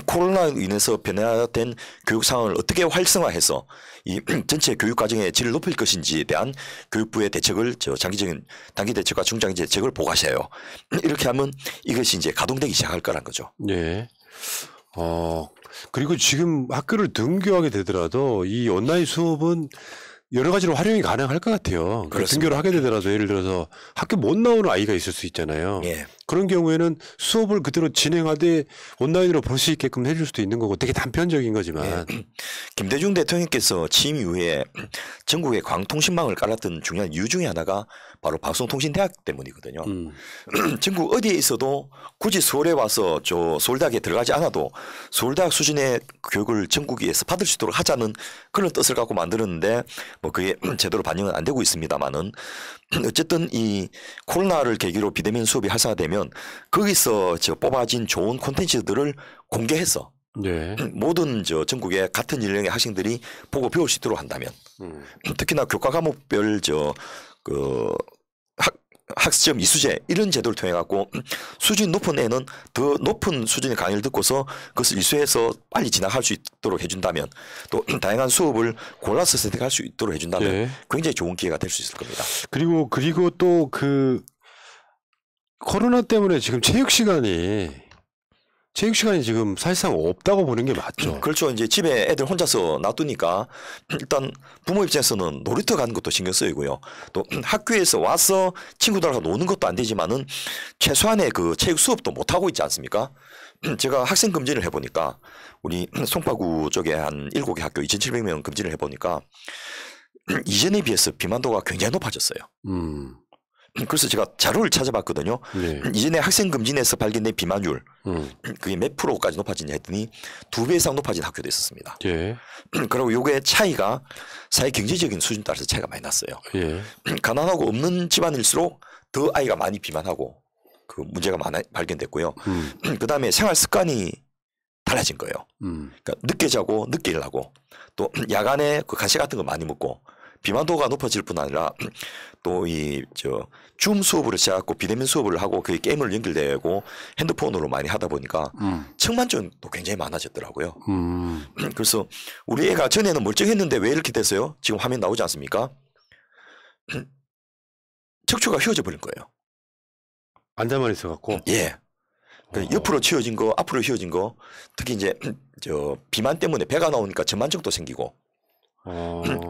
코로나로 인해서 변화된 교육 상황을 어떻게 활성화해서 이 전체 교육 과정의 질을 높일 것인지에 대한 교육부의 대책을 장기적인 단기 대책과 중장기 대책을 보고하셔요. 이렇게 하면 이것이 이제 가동되기 시작할 거란 거죠. 네. 그리고 지금 학교를 등교하게 되더라도 이 온라인 수업은 여러 가지로 활용이 가능할 것 같아요. 그러니까 등교를 하게 되더라도 예를 들어서 학교 못 나오는 아이가 있을 수 있잖아요. 예. 그런 경우에는 수업을 그대로 진행하되 온라인으로 볼 수 있게끔 해줄 수도 있는 거고 되게 단편적인 거지만. 예. 김대중 대통령께서 취임 이후에 전국에 광통신망을 깔았던 중요한 이유 중에 하나가 바로 방송통신대학 때문이거든요. 전국 어디에 있어도 굳이 서울에 와서 서울대학에 들어가지 않아도 서울대학 수준의 교육을 전국에서 받을 수 있도록 하자는 그런 뜻을 갖고 만들었는데 그게 제대로 반영은 안 되고 있습니다만은 어쨌든 이 코로나를 계기로 비대면 수업이 활성화되면 거기서 뽑아진 좋은 콘텐츠들을 공개해서 네. 모든 전국의 같은 연령의 학생들이 보고 배울 수 있도록 한다면 특히나 교과 과목별 학점 이수제 이런 제도를 통해 갖고 수준이 높은 애는 더 높은 수준의 강의를 듣고서 그것을 이수해서 빨리 진학할 수 있도록 해준다면 또 다양한 수업을 골라서 선택할 수 있도록 해준다면 네. 굉장히 좋은 기회가 될 수 있을 겁니다. 그리고 또 그 코로나 때문에 지금 체육 시간이 지금 사실상 없다고 보는 게 맞죠. 그렇죠. 이제 집에 애들 혼자서 놔두니까 일단 부모 입장에서는 놀이터 가는 것도 신경 쓰이고요. 또 학교에서 와서 친구들하고 노는 것도 안 되지만은 최소한의 그 체육 수업도 못 하고 있지 않습니까? 제가 학생 검진을 해보니까 우리 송파구 쪽에 한 7개 학교 2,700명 검진을 해보니까 이전에 비해서 비만도가 굉장히 높아졌어요. 그래서 제가 자료를 찾아봤거든요. 네. 이전에 학생 검진에서 발견된 비만율 그게 몇 프로까지 높아지냐 했더니 2배 이상 높아진 학교도 있었습니다. 예. 그리고 요게 차이가 사회 경제적인 수준 따라서 차이가 많이 났어요. 예. 가난하고 없는 집안일수록 더 아이가 많이 비만하고 그 문제가 많이 발견됐고요. 그다음에 생활 습관이 달라진 거예요. 그러니까 늦게 자고 늦게 일하고 또 야간에 그 간식 같은 거 많이 먹고 비만도가 높아질 뿐 아니라 또 줌 수업을 시작하고 비대면 수업을 하고 그 게임을 연결되고 핸드폰으로 많이 하다 보니까 측만증도 굉장히 많아졌더라고요. 그래서 우리 애가 전에는 멀쩡했는데 왜 이렇게 됐어요? 지금 화면 나오지 않습니까? 척추가 휘어져 버린 거예요. 앉아만 있어갖고. 예. 옆으로 치워진 거, 앞으로 휘어진 거, 특히 이제 비만 때문에 배가 나오니까 전만증도 생기고.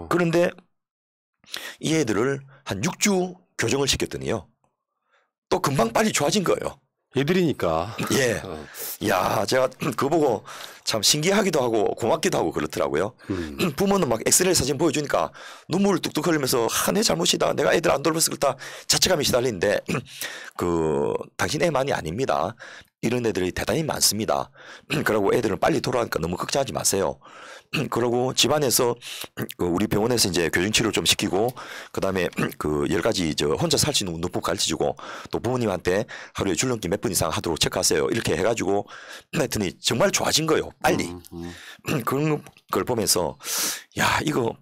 그런데 이 애들을 한 6주 교정을 시켰더니요. 또 금방 빨리 좋아진 거예요. 애들이니까. 예. 야, 제가 그거 보고 참 신기하기도 하고 고맙기도 하고 그렇더라고요. 부모는 막 엑스레이 사진 보여주니까 눈물을 뚝뚝 흘리면서 내 잘못이다. 내가 애들 안 돌봤을 거다. 자책감이 시달리는데 당신 애만이 아닙니다. 이런 애들이 대단히 많습니다. 그러고 애들은 빨리 돌아가니까 너무 걱정하지 마세요. 그러고 집안에서 우리 병원에서 이제 교정치료 좀 시키고 그다음에 그 10가지 혼자 살 수 있는 운동법 가르쳐주고 또 부모님한테 하루에 줄넘기 몇 분 이상 하도록 체크하세요. 이렇게 해가지고 했더니 정말 좋아진 거예요. 빨리. 그런 걸 보면서 야 이거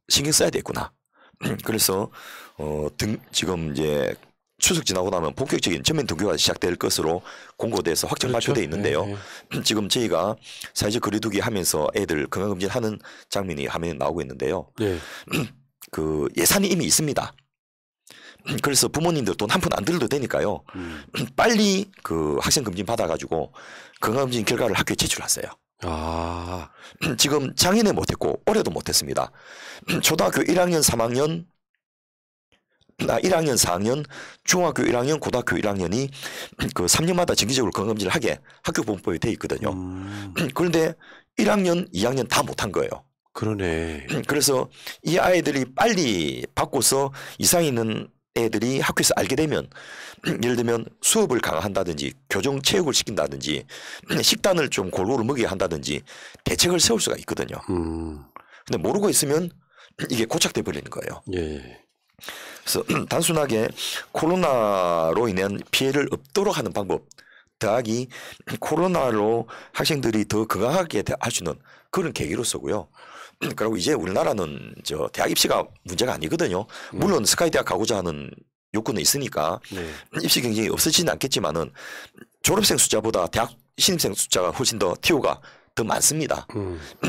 신경 써야 되겠구나. 그래서 지금 이제 추석 지나고 나면 본격적인 전면 등교가 시작될 것으로 공고돼서 확정 그렇죠? 발표돼 있는데요. 네. 지금 저희가 사회적 거리두기 하면서 애들 건강검진하는 장면이 화면에 나오고 있는데요. 네. 그 예산이 이미 있습니다. 그래서 부모님들 돈 한 푼 안 들어도 되니까요. 빨리 그 학생 검진 받아가지고 건강검진 결과를 학교에 제출하세요. 아. 지금 작년에 못했고 올해도 못했습니다. 초등학교 1학년, 3학년 1학년, 4학년, 중학교 1학년, 고등학교 1학년이 그 3년마다 정기적으로 건강검진을 하게 학교보건법에 돼 있거든요. 그런데 1학년, 2학년 다 못한 거예요. 그러네. 그래서 이 아이들이 빨리 바꿔서 이상 있는 애들이 학교에서 알게 되면 예를 들면 수업을 강화한다든지 교정 체육을 시킨다든지 식단을 좀 골고루 먹여야 한다든지 대책을 세울 수가 있거든요. 근데 모르고 있으면 이게 고착돼 버리는 거예요. 예. 그래서 단순하게 코로나로 인한 피해를 없도록 하는 방법 더하기 코로나로 학생들이 더 건강하게 할 수 있는 그런 계기로서고요. 그리고 이제 우리나라는 대학 입시가 문제가 아니거든요. 물론 스카이 대학 가고자 하는 요건은 있으니까 네. 입시 경쟁이 없어지지는 않겠지만은 졸업생 숫자보다 대학 신입생 숫자가 훨씬 더 TO가 더 많습니다.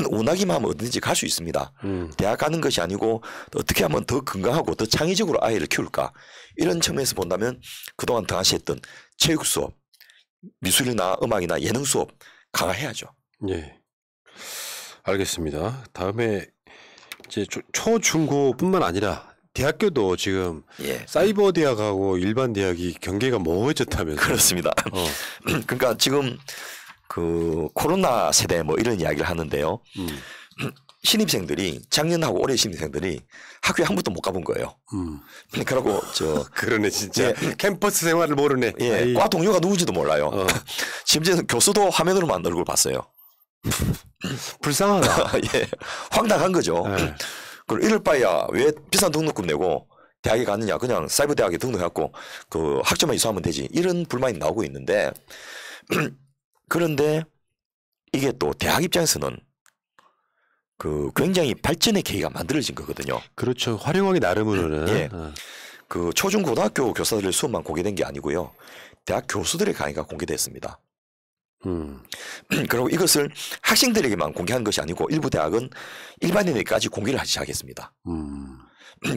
원하기만 하면 어디든지 갈 수 있습니다. 대학 가는 것이 아니고 어떻게 하면 더 건강하고 더 창의적으로 아이를 키울까 이런 측면에서 본다면 그동안 등하시했던 체육 수업, 미술이나 음악이나 예능 수업 강화해야죠. 네, 알겠습니다. 다음에 이제 초중고뿐만 아니라 대학교도 지금 예. 사이버 대학하고 일반 대학이 경계가 모호해졌다면서요. 그렇습니다. 그러니까 지금 그 코로나 세대 뭐 이런 이야기를 하는데요. 신입생들이 작년하고 올해 신입생들이 학교에 한 번도 못 가본 거예요. 그러고 그러네 진짜 예, 캠퍼스 생활을 모르네. 예, 과 동료가 누군지도 몰라요. 심지어는 교수도 화면으로만 얼굴 봤어요. 불쌍하다. 예, 황당한 거죠. 네. 그리고 이럴 바에야 왜 비싼 등록금 내고 대학에 갔느냐 그냥 사이버 대학에 등록해갖고 그 학점만 이수하면 되지 이런 불만이 나오고 있는데. 그런데 이게 또 대학 입장에서는 그 굉장히 발전의 계기가 만들어진 거거든요. 그렇죠. 활용하기 나름으로는. 예. 그 초중고등학교 교사들의 수업만 공개된 게 아니고요. 대학 교수들의 강의가 공개됐습니다. 그리고 이것을 학생들에게만 공개한 것이 아니고 일부 대학은 일반인에게까지 공개를 하기 시작했습니다.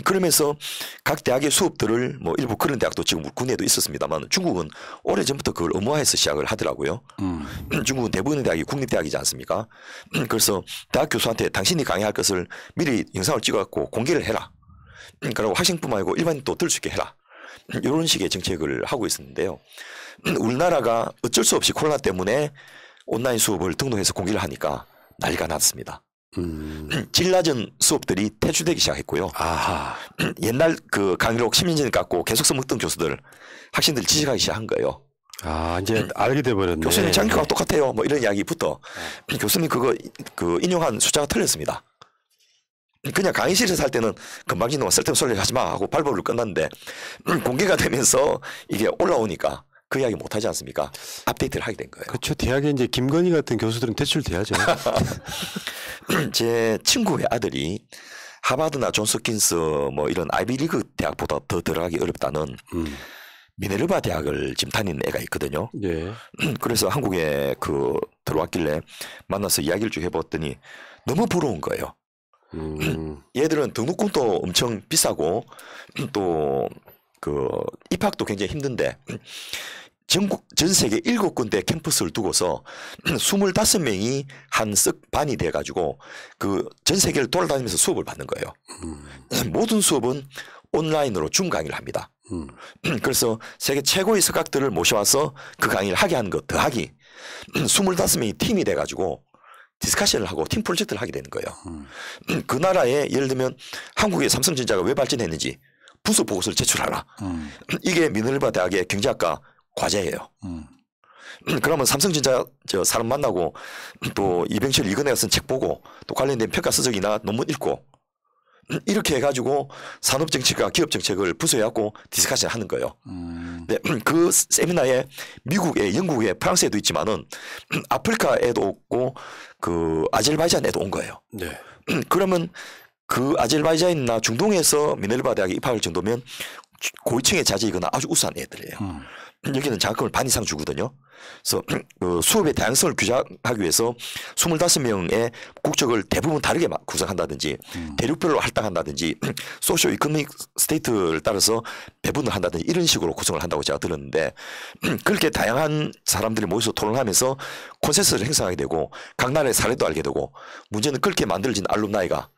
그러면서 각 대학의 수업들을 뭐 일부 그런 대학도 지금 국내에도 있었습니다만 중국은 오래전부터 그걸 의무화해서 시작을 하더라고요. 중국은 대부분의 대학이 국립대학이지 않습니까? 그래서 대학 교수한테 당신이 강의할 것을 미리 영상을 찍어갖고 공개를 해라. 그리고 학생뿐만 아니고 일반인도 들 수 있게 해라. 이런 식의 정책을 하고 있었는데요. 우리나라가 어쩔 수 없이 코로나 때문에 온라인 수업을 등록해서 공개를 하니까 난리가 났습니다. 질 낮은 수업들이 퇴출되기 시작했고요. 아하. 옛날 그 강의록 심리전 갖고 계속 써먹던 교수들, 학생들 지적하기 시작한 거예요. 아, 이제 알게 돼버렸네. 교수님 장교가 똑같아요. 뭐 이런 이야기부터 교수님 그거 그 인용한 숫자가 틀렸습니다. 그냥 강의실에서 할 때는 금방진동 쓸데없는 소리 하지 마 하고 발버를 끝났는데 공개가 되면서 이게 올라오니까 그 이야기 못 하지 않습니까? 업데이트를 하게 된 거예요. 그렇죠. 대학에 이제 김건희 같은 교수들은 퇴출돼야죠. 제 친구의 아들이 하버드나 존스홉킨스 뭐 이런 아이비리그 대학보다 더 들어가기 어렵다는 미네르바 대학을 지금 다니는 애가 있거든요. 예. 그래서 한국에 그 들어왔길래 만나서 이야기를 쭉 해봤더니 너무 부러운 거예요. 얘들은 등록금도 엄청 비싸고 또 그 입학도 굉장히 힘든데 전국 전 세계 7군데 캠퍼스를 두고서 25명이 한 반이 돼 가지고 그 전 세계를 돌아다니면서 수업을 받는 거예요. 모든 수업은 온라인으로 줌 강의를 합니다. 그래서 세계 최고의 석학들을 모셔와서 그 강의를 하게 하는 것 더하기 25명이 팀이 돼 가지고 디스커션을 하고 팀 프로젝트를 하게 되는 거예요. 그 나라에 예를 들면 한국의 삼성전자가 왜 발전했는지 부서 보고서를 제출하라. 이게 미네르바 대학의 경제학과 과제예요. 그러면 삼성전자 저 사람 만나고 또 이병철 이건혜가 쓴 책 보고 또 관련된 평가 서적이나 논문 읽고 이렇게 해가지고 산업정책과 기업정책을 부서에 갖고 디스커션 하는 거예요. 네, 그 세미나에 미국에, 영국에, 프랑스에도 있지만은 아프리카에도 없고 그 아제르바이잔에도 온 거예요. 네. 그러면 그 아제르바이잔이나 중동에서 미네르바 대학에 입학할 정도면 고위층의 자제이거나 아주 우수한 애들이에요. 여기는 장학금을 반 이상 주거든요. 그래서 그 수업의 다양성을 규정하기 위해서 25명의 국적을 대부분 다르게 구성한다든지 대륙별로 할당한다든지 소시오 이코노믹 스테이트를 따라서 배분을 한다든지 이런 식으로 구성을 한다고 제가 들었는데 그렇게 다양한 사람들이 모여서 토론하면서 콘센서스를 형성하게 되고 각 나라의 사례도 알게 되고 문제는 그렇게 만들어진 알룸나이가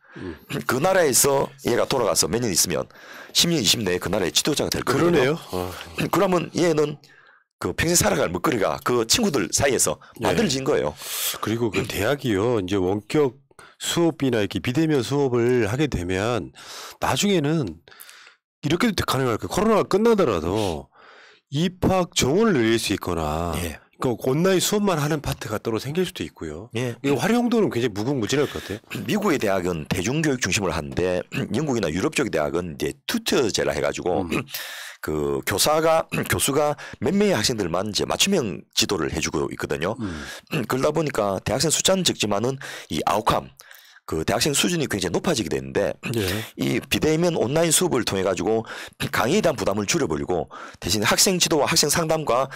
그 나라에서 얘가 돌아가서 몇 년 있으면 10년, 20년 내에 그 나라의 지도자가 될 거거든요. 그러네요. 그러면 얘는 그 평생 살아갈 먹거리가 그 친구들 사이에서 만들어진 거예요. 그리고 그 대학이요, 이제 원격 수업이나 이렇게 비대면 수업을 하게 되면 나중에는 이렇게도 가능할 거예요. 코로나가 끝나더라도 입학 정원을 늘릴 수 있거나 예. 그 온라인 수업만 하는 파트가 따로 생길 수도 있고요. 예. 이 활용도는 굉장히 무궁무진할 것 같아요. 미국의 대학은 대중교육 중심으로 하는데 영국이나 유럽 쪽 대학은 이제 튜터제라 해가지고 그 교수가 몇 명의 학생들만 이제 맞춤형 지도를 해주고 있거든요. 그러다 보니까 대학생 숫자는 적지만은 이 아웃컴 그 대학생 수준이 굉장히 높아지게 되는데 예. 이 비대면 온라인 수업을 통해 가지고 강의에 대한 부담을 줄여버리고 대신 학생 지도와 학생 상담과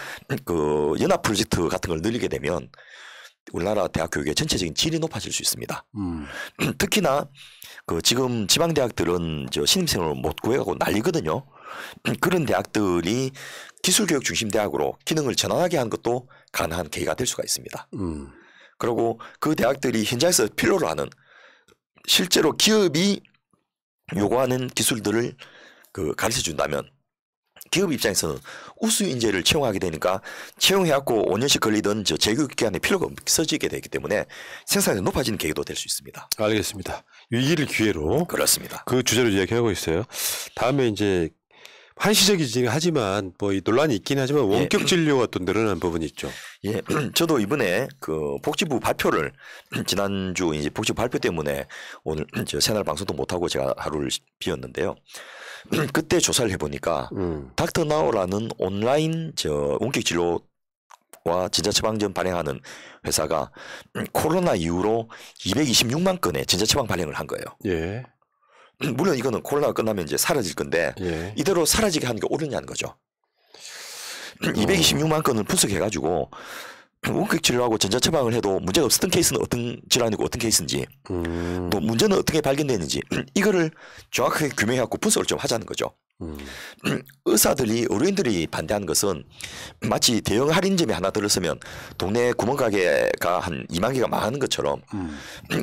그 연합 프로젝트 같은 걸 늘리게 되면 우리나라 대학 교육의 전체적인 질이 높아질 수 있습니다. 특히나 그 지금 지방 대학들은 저 신입생을 못 구해가고 난리거든요. 그런 대학들이 기술교육 중심 대학으로 기능을 전환하게 한 것도 가능한 계기가 될 수가 있습니다. 그리고 그 대학들이 현장에서 필요로 하는 실제로 기업이 요구하는 기술들을 그 가르쳐 준다면 기업 입장에서는 우수 인재를 채용하게 되니까 채용해갖고 5년씩 걸리던 저 재교육 기간에 필요가 없어지게 되기 때문에 생산성이 높아지는 계기도 될 수 있습니다. 알겠습니다. 위기를 기회로 그렇습니다. 그 주제로 이야기하고 있어요. 다음에 이제 한시적이긴 하지만 뭐 이 논란이 있긴 하지만 원격 진료가 또 늘어난 부분이 있죠. 예, 저도 이번에 그 복지부 발표를 지난주 이제 복지부 발표 때문에 오늘 저 새날 방송도 못 하고 제가 하루를 비웠는데요. 그때 조사를 해보니까 닥터 나우라는 온라인 저 원격 진료와 전자처방전 발행하는 회사가 코로나 이후로 226만 건의 전자처방 발행을 한 거예요. 예. 물론 이거는 코로나가 끝나면 이제 사라질 건데 예. 이대로 사라지게 하는 게 옳으냐는 거죠. 226만 건을 분석해가지고 원격 진료하고 전자 처방을 해도 문제가 없었던 케이스는 어떤 질환이고 어떤 케이스인지 또 문제는 어떻게 발견됐는지 이거를 정확하게 규명해갖고 분석을 좀 하자는 거죠. 의사들이 의료인들이 반대하는 것은 마치 대형 할인점이 하나 들었으면 동네 구멍가게가 한 2만 개가 망하는 것처럼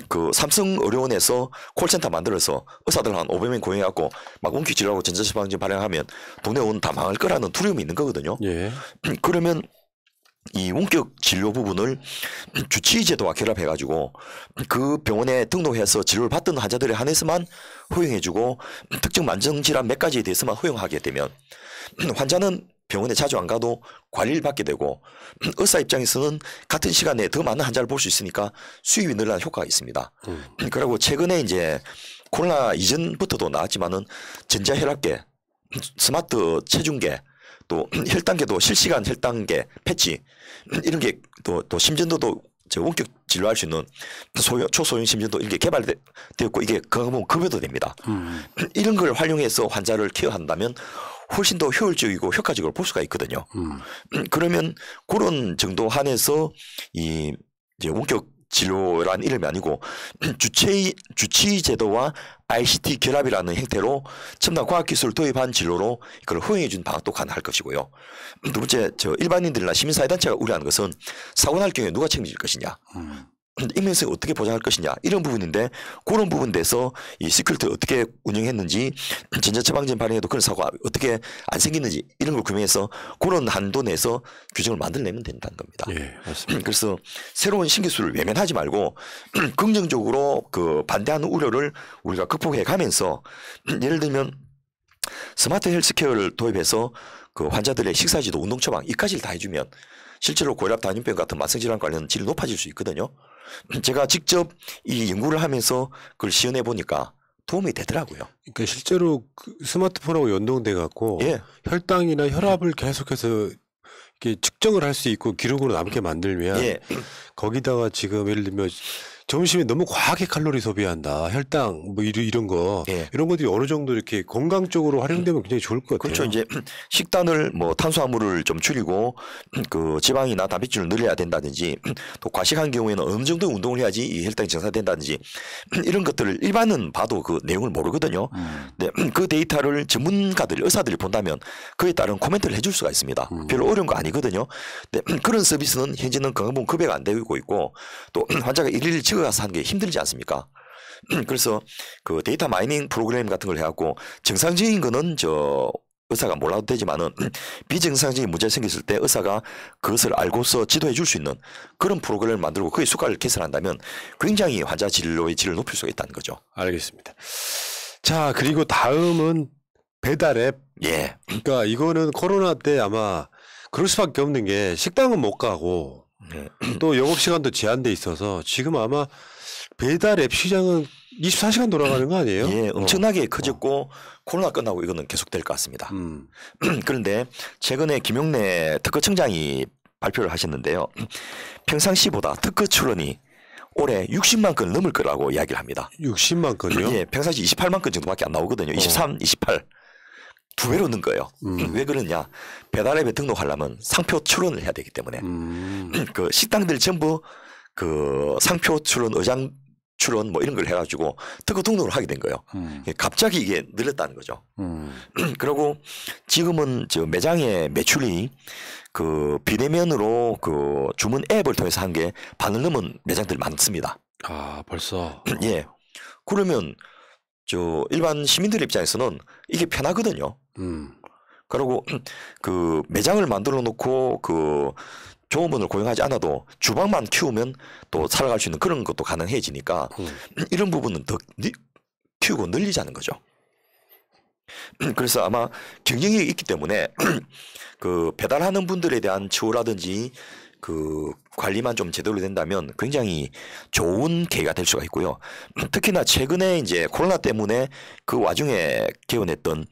그 삼성의료원에서 콜센터 만들어서 의사들 한 500명 고용해갖고 막 원격 진료하고 전자처방전 발행하면 동네 의원 다 망할 거라는 두려움이 있는 거거든요. 예. 그러면 이 원격 진료 부분을 주치의제도와 결합해가지고 그 병원에 등록해서 진료를 받던 환자들에 한해서만 허용해주고 특정 만성질환 몇 가지에 대해서만 허용하게 되면 환자는 병원에 자주 안 가도 관리를 받게 되고 의사 입장에서는 같은 시간에 더 많은 환자를 볼 수 있으니까 수입이 늘어나는 효과가 있습니다. 그리고 최근에 이제 코로나 이전부터도 나왔지만은 전자혈압계, 스마트 체중계 또 혈당계도 실시간 혈당계 패치 이런 게 또 심전도도 원격 진료할 수 있는 초소형 심전도 이렇게 개발되었고 이게 건강보험 급여도 됩니다. 이런 걸 활용해서 환자를 케어한다면 훨씬 더 효율적이고 효과적으로 볼 수가 있거든요. 그러면 그런 정도 한에서 이 이제 원격 진료란 이름이 아니고 주치의 제도와 ICT 결합이라는 형태로 첨단 과학기술을 도입한 진료로 이걸 허용해 준 방안도 가능할 것이고요. 두 번째, 일반인들이나 시민사회단체가 우려하는 것은 사고 날 경우에 누가 책임질 것이냐. 익명성을 어떻게 보장할 것이냐 이런 부분인데 그런 부분에서 이 시큐리티를 어떻게 운영했는지 전자처방전 발행에도 그런 사고가 어떻게 안 생기는지 이런 걸 규명해서 그런 한도 내에서 규정을 만들어내면 된다는 겁니다. 예, 맞습니다. 그래서 새로운 신기술을 외면하지 말고 긍정적으로 그 반대하는 우려를 우리가 극복해 가면서 예를 들면 스마트 헬스케어를 도입해서 그 환자들의 식사지도 운동 처방 이까지를 다 해주면 실제로 고혈압, 당뇨병 같은 만성질환 관련 질이 높아질 수 있거든요. 제가 직접 이 연구를 하면서 그걸 시연해 보니까 도움이 되더라고요. 그러니까 실제로 그 스마트폰하고 연동돼 갖고 예. 혈당이나 혈압을 계속해서 이렇게 측정을 할 수 있고 기록으로 남게 만들면 예. 거기다가 지금 예를 들면 점심에 너무 과하게 칼로리 소비한다. 혈당 뭐 이런 거 예. 이런 것들이 어느 정도 이렇게 건강 쪽으로 활용되면 굉장히 좋을 것 같아요. 그렇죠. 이제 식단을 뭐 탄수화물을 좀 줄이고 그 지방이나 단백질을 늘려야 된다든지 또 과식한 경우에는 어느 정도 운동을 해야지 이 혈당이 정상된다든지 이런 것들을 일반은 봐도 그 내용을 모르거든요. 네, 그 데이터를 전문가들, 의사들이 본다면 그에 따른 코멘트를 해줄 수가 있습니다. 별로 어려운 거 아니거든요. 네, 그런 서비스는 현재는 건강보험 급여가 안 되고 있고 또 환자가 일일 가서 하는 게 힘들지 않습니까? 그래서 그 데이터 마이닝 프로그램 같은 걸 해갖고 정상적인 거는 의사가 몰라도 되지만은 비정상적인 문제가 생겼을 때 의사가 그것을 알고서 지도해 줄 수 있는 그런 프로그램을 만들고 그의 수가를 개선한다면 굉장히 환자 진료의 질을 높일 수가 있다는 거죠. 알겠습니다. 자, 그리고 다음은 배달 앱. 예. 그러니까 이거는 코로나 때 아마 그럴 수밖에 없는 게 식당은 못 가고 또 영업시간도 제한돼 있어서 지금 아마 배달 앱 시장은 24시간 돌아가는 거 아니에요? 예, 엄청나게 커졌고 코로나 끝나고 이거는 계속될 것 같습니다. 그런데 최근에 김용래 특허청장이 발표를 하셨는데요. 평상시보다 특허 출원이 올해 60만 건 넘을 거라고 이야기를 합니다. 60만 건이요? 예, 평상시 28만 건 정도밖에 안 나오거든요. 23, 28. 두 배로 는 거예요. 왜 그러냐? 배달앱에 등록하려면 상표 출원을 해야 되기 때문에 그 식당들 전부 그 상표 출원, 의장 출원 뭐 이런 걸 해가지고 특허 등록을 하게 된 거예요. 갑자기 이게 늘었다는 거죠. 그리고 지금은 매장의 매출이 그 비대면으로 그 주문 앱을 통해서 한 게 반을 넘은 매장들이 많습니다. 아, 벌써. 예. 그러면 일반 시민들 입장에서는 이게 편하거든요. 그리고 그 매장을 만들어 놓고 그 종업원을 고용하지 않아도 주방만 키우면 또 살아갈 수 있는 그런 것도 가능해지니까 이런 부분은 더 키우고 늘리자는 거죠. 그래서 아마 경쟁력이 있기 때문에 그 배달하는 분들에 대한 처우라든지 그 관리만 좀 제대로 된다면 굉장히 좋은 계기가 될 수가 있고요. 특히나 최근에 이제 코로나 때문에 그 와중에 개원했던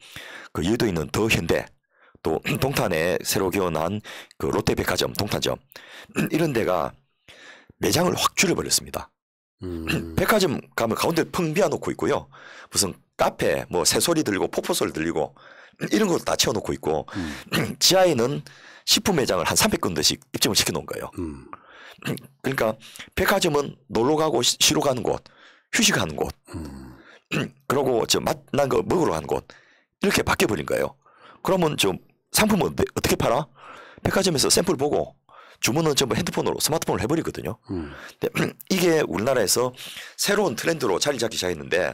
그 여의도에 있는 더 현대 또 동탄에 새로 개원한 그 롯데백화점, 동탄점 이런 데가 매장을 확 줄여버렸습니다. 백화점 가면 가운데 펑 비워놓고 있고요. 무슨 카페, 뭐 새소리 들리고 폭포소리 들리고 이런 걸 다 채워놓고 있고 지하에는 식품 매장을 한 300군데씩 입점을 시켜놓은 거예요. 그러니까 백화점은 놀러 가고 쉬러 가는 곳, 휴식하는 곳, 그러고 저 맛난 거 먹으러 가는 곳 이렇게 바뀌어버린 거예요. 그러면 좀 상품은 어떻게 팔아? 백화점에서 샘플 보고 주문은 전부 핸드폰으로 스마트폰으로 해버리거든요. 근데 이게 우리나라에서 새로운 트렌드로 자리 잡기 시작했는데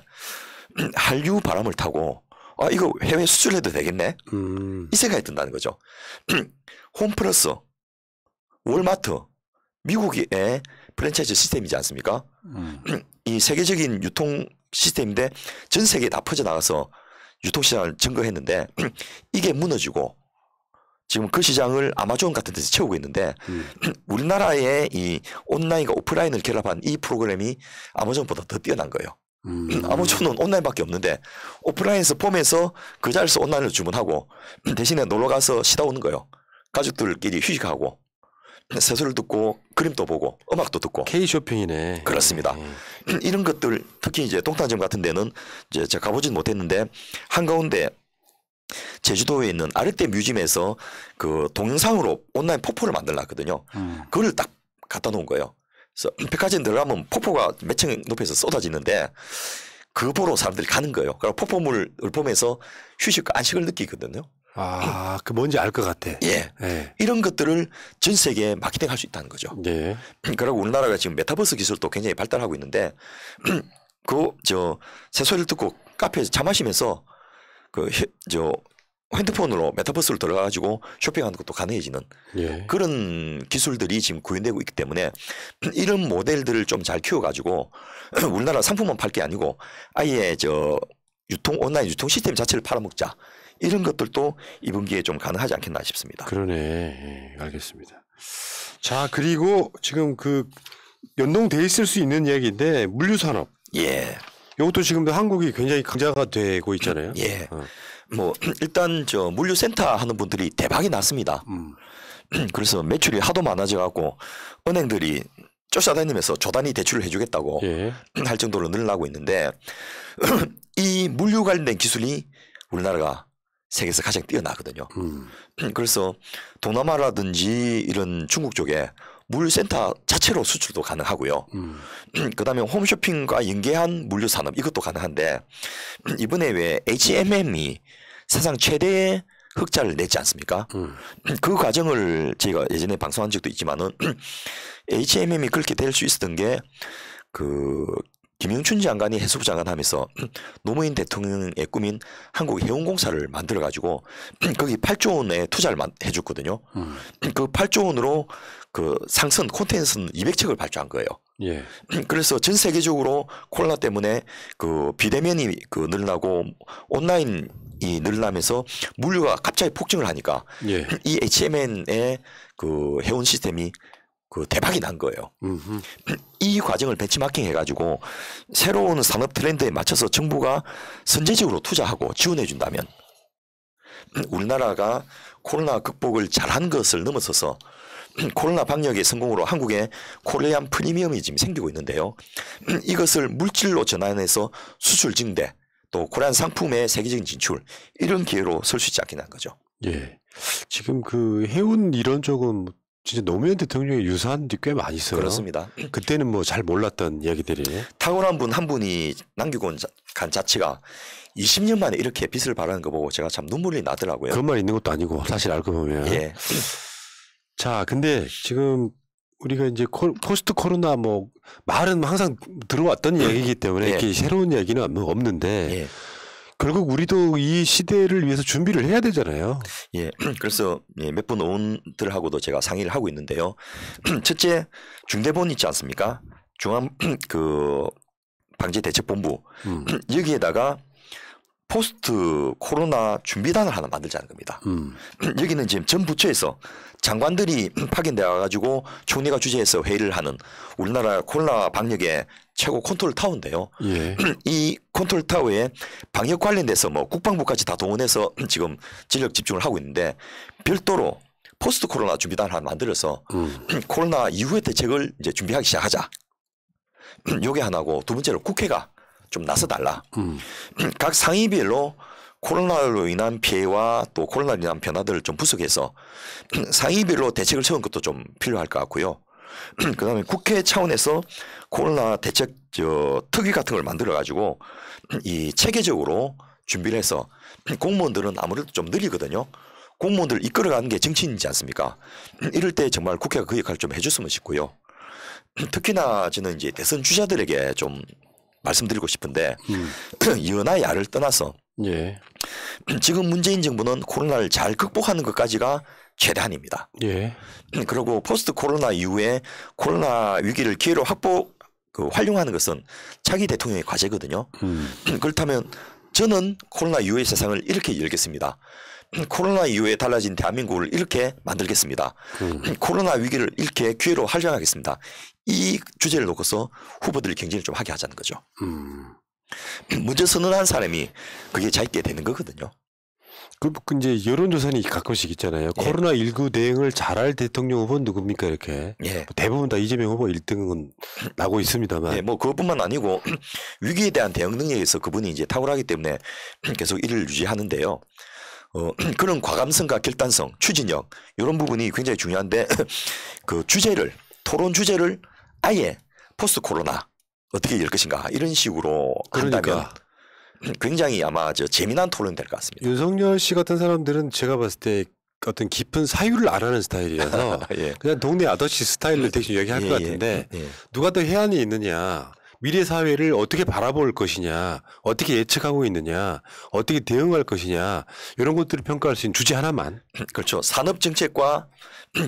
한류 바람을 타고 아 이거 해외 수출해도 되겠네 이 생각이 든다는 거죠. 홈플러스, 월마트 미국의 프랜차이즈 시스템이지 않습니까? 이 세계적인 유통 시스템인데 전 세계에 다 퍼져나가서 유통시장을 증거했는데 이게 무너지고 지금 그 시장을 아마존 같은 데서 채우고 있는데 우리나라의 이 온라인과 오프라인을 결합한 이 프로그램이 아마존보다 더 뛰어난 거예요. 아마존은 온라인밖에 없는데 오프라인에서 폼에서 그 자리에서 온라인으로 주문하고 대신에 놀러가서 쉬다 오는 거예요. 가족들끼리 휴식하고 새소리를 듣고 그림도 보고 음악도 듣고 K-쇼핑이네. 그렇습니다. 이런 것들 특히 이제 동탄점 같은 데는 이제 제가 가보진 못했는데 한가운데 제주도에 있는 아르떼 뮤지엄에서 그 동영상으로 온라인 폭포를 만들어놨거든요. 그걸 딱 갖다 놓은 거예요. 그래서 백화점 들어가면 폭포가 몇 층 높이에서 쏟아지는데 그거 보러 사람들이 가는 거예요. 그리고 폭포물을 보면서 휴식과 안식을 느끼거든요. 아, 그 뭔지 알 것 같아. 예. 예. 이런 것들을 전 세계에 마케팅할 수 있다는 거죠. 예. 그리고 우리나라가 지금 메타버스 기술도 굉장히 발달하고 있는데 그 저 새소리를 듣고 카페에서 차 마시면서 그 저 핸드폰으로 메타버스로 들어가가지고 쇼핑하는 것도 가능해지는 예. 그런 기술들이 지금 구현되고 있기 때문에 이런 모델들을 좀 잘 키워가지고 우리나라 상품만 팔 게 아니고 아예 저 온라인 유통 시스템 자체를 팔아먹자 이런 것들도 이번 기회에 좀 가능하지 않겠나 싶습니다. 그러네. 예, 알겠습니다. 자 그리고 지금 그 연동돼 있을 수 있는 이야기인데 물류산업. 예. 이것도 지금도 한국이 굉장히 강자가 되고 있잖아요. 예. 뭐 일단 저 물류센터 하는 분들이 대박이 났습니다. 그래서 매출이 하도 많아져 갖고 은행들이 쫓아다니면서 조단위 대출을 해주겠다고 예. 할 정도로 늘어나고 있는데 이 물류 관련된 기술이 우리나라가 세계에서 가장 뛰어나거든요. 그래서 동남아라든지 이런 중국 쪽에 물류센터 자체로 수출도 가능하고요. 그다음에 홈쇼핑과 연계한 물류산업 이것도 가능한데 이번에 왜 H&M이 세상 최대의 흑자를 냈지 않습니까? 그 과정을 제가 예전에 방송한 적도 있지만은 H&M이 그렇게 될 수 있었던 게 그 김영춘 장관이 해수부 장관 하면서 노무현 대통령의 꿈인 한국 해운공사를 만들어 가지고 거기 8조 원의 투자를 해줬거든요. 그 8조 원으로 그 상선 콘텐츠는 200척을 발주한 거예요. 예. 그래서 전 세계적으로 코로나 때문에 그 비대면이 그 늘어나고 온라인이 늘어나면서 물류가 갑자기 폭증을 하니까 예. 이 H&M의 그 해운 시스템이 그 대박이 난 거예요. 이 과정을 벤치마킹 해가지고 새로운 산업 트렌드에 맞춰서 정부가 선제적으로 투자하고 지원해 준다면 우리나라가 코로나 극복을 잘한 것을 넘어서서 코로나 방역의 성공으로 한국에 코리안 프리미엄이 지금 생기고 있는데요. 이것을 물질로 전환해서 수출 증대 또 코리안 상품의 세계적인 진출 이런 기회로 설 수 있지 않겠냐는 거죠. 예. 지금 그 해운 이런 쪽은 진짜 노무현 대통령의 유산이 꽤 많이 있어요. 그렇습니다. 그때는 뭐 잘 몰랐던 이야기들이. 탁월한 분 한 분이 남기고 간 자체가 20년 만에 이렇게 빛을 발하는 거 보고 제가 참 눈물이 나더라고요. 그것만 있는 것도 아니고 사실 알고 보면. 예. 자, 근데 지금 우리가 이제 포스트 코로나 뭐 말은 항상 들어왔던 얘기이기 때문에 예. 이렇게 새로운 얘기는 없는데 예. 결국 우리도 이 시대를 위해서 준비를 해야 되잖아요. 예. 그래서 몇 분 의원들하고도 제가 상의를 하고 있는데요. 첫째 중대본 있지 않습니까? 중앙 그 방재대책본부 여기에다가 포스트 코로나 준비단을 하나 만들자는 겁니다. 여기는 지금 전 부처에서 장관들이 파견되어 가지고 총리가 주재해서 회의를 하는 우리나라 코로나 방역의 최고 컨트롤 타워인데요. 예. 이 컨트롤 타워에 방역 관련돼서 뭐 국방부까지 다 동원해서 지금 전력 집중을 하고 있는데 별도로 포스트 코로나 준비단을 하나 만들어서 코로나 이후의 대책을 이제 준비하기 시작하자. 요게 하나고 두 번째로 국회가 좀 나서달라. 각 상임위별로 코로나로 인한 피해와 또 코로나로 인한 변화들을 좀 분석해서 상임위별로 대책을 세우는 것도 좀 필요할 것 같고요. 그다음에 국회 차원에서 코로나 대책 특위 같은 걸 만들어 가지고 이 체계적으로 준비를 해서 공무원들은 아무래도 좀 느리거든요. 공무원들 이끌어가는 게 정치인이지 않습니까? 이럴 때 정말 국회가 그 역할을 좀 해줬으면 싶고요. 특히나 저는 이제 대선 주자들에게 좀 말씀드리고 싶은데 여나 야를 떠나서 예. 지금 문재인 정부는 코로나를 잘 극복하는 것까지가 최대한입니다. 예. 그리고 포스트 코로나 이후에 코로나 위기를 기회로 활용하는 것은 차기 대통령의 과제거든요. 그렇다면 저는 코로나 이후의 세상을 이렇게 열겠습니다. 코로나 이후에 달라진 대한민국을 이렇게 만들겠습니다. 코로나 위기를 이렇게 기회로 활용하겠습니다. 이 주제를 놓고서 후보들이 경쟁을 좀 하게 하자는 거죠. 먼저 선언한 사람이 그게 자기게 되는 거거든요. 그 이제 여론조사는 가끔씩 있잖아요. 예. 코로나19 대응을 잘할 대통령 후보는 누굽니까 이렇게. 예. 대부분 다 이재명 후보 1등은 나고 있습니다만. 예, 뭐 그것뿐만 아니고 위기에 대한 대응 능력에서 그분이 이제 탁월하기 때문에 계속 이를 유지하는데요. 그런 과감성과 결단성, 추진력 이런 부분이 굉장히 중요한데 그 토론 주제를 아예 포스트 코로나 어떻게 열 것인가 이런 식으로 한다면 굉장히 아마 재미난 토론이 될 것 같습니다. 윤석열 씨 같은 사람들은 제가 봤을 때 어떤 깊은 사유를 안 하는 스타일이라서 예. 그냥 동네 아저씨 스타일로 대신 얘기할 것 같은데 누가 더 해안이 있느냐, 미래 사회를 어떻게 바라볼 것이냐, 어떻게 예측하고 있느냐, 어떻게 대응할 것이냐 이런 것들을 평가할 수 있는 주제 하나만. 그렇죠. 산업 정책과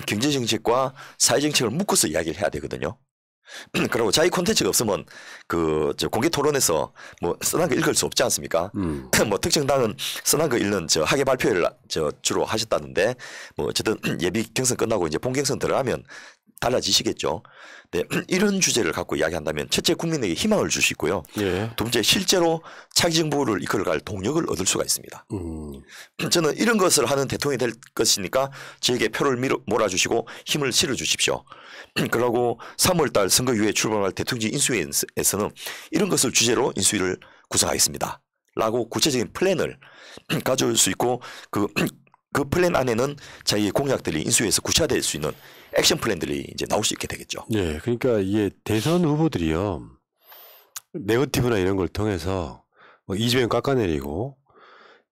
경제 정책과 사회 정책을 묶어서 이야기를 해야 되거든요. 그리고 자기 콘텐츠가 없으면 공개 토론에서 뭐 써난 거 읽을 수 없지 않습니까? 뭐 특정 당은 써난 거 읽는 학예 발표를 주로 하셨다는데 뭐 어쨌든 예비 경선 끝나고 이제 본 경선 들어가면 달라지시겠죠. 네, 이런 주제를 갖고 이야기한다면 첫째 국민에게 희망을 줄 수 있고요. 예. 두 번째 실제로 차기 정부를 이끌어갈 동력을 얻을 수가 있습니다. 저는 이런 것을 하는 대통령이 될 것이니까 저에게 표를 몰아주시고 힘을 실어주십시오. 그러고 3월달 선거 이후에 출범할 대통령 인수위에서는 이런 것을 주제로 인수위를 구성하겠습니다. 라고 구체적인 플랜을 가져올 수 있고 그 플랜 안에는 자기의 공약들이 인수위에서 구체화될 수 있는 액션 플랜들이 이제 나올 수 있게 되겠죠. 네, 그러니까 이게 대선 후보들이요, 네거티브나 이런 걸 통해서 뭐 이재명 깎아내리고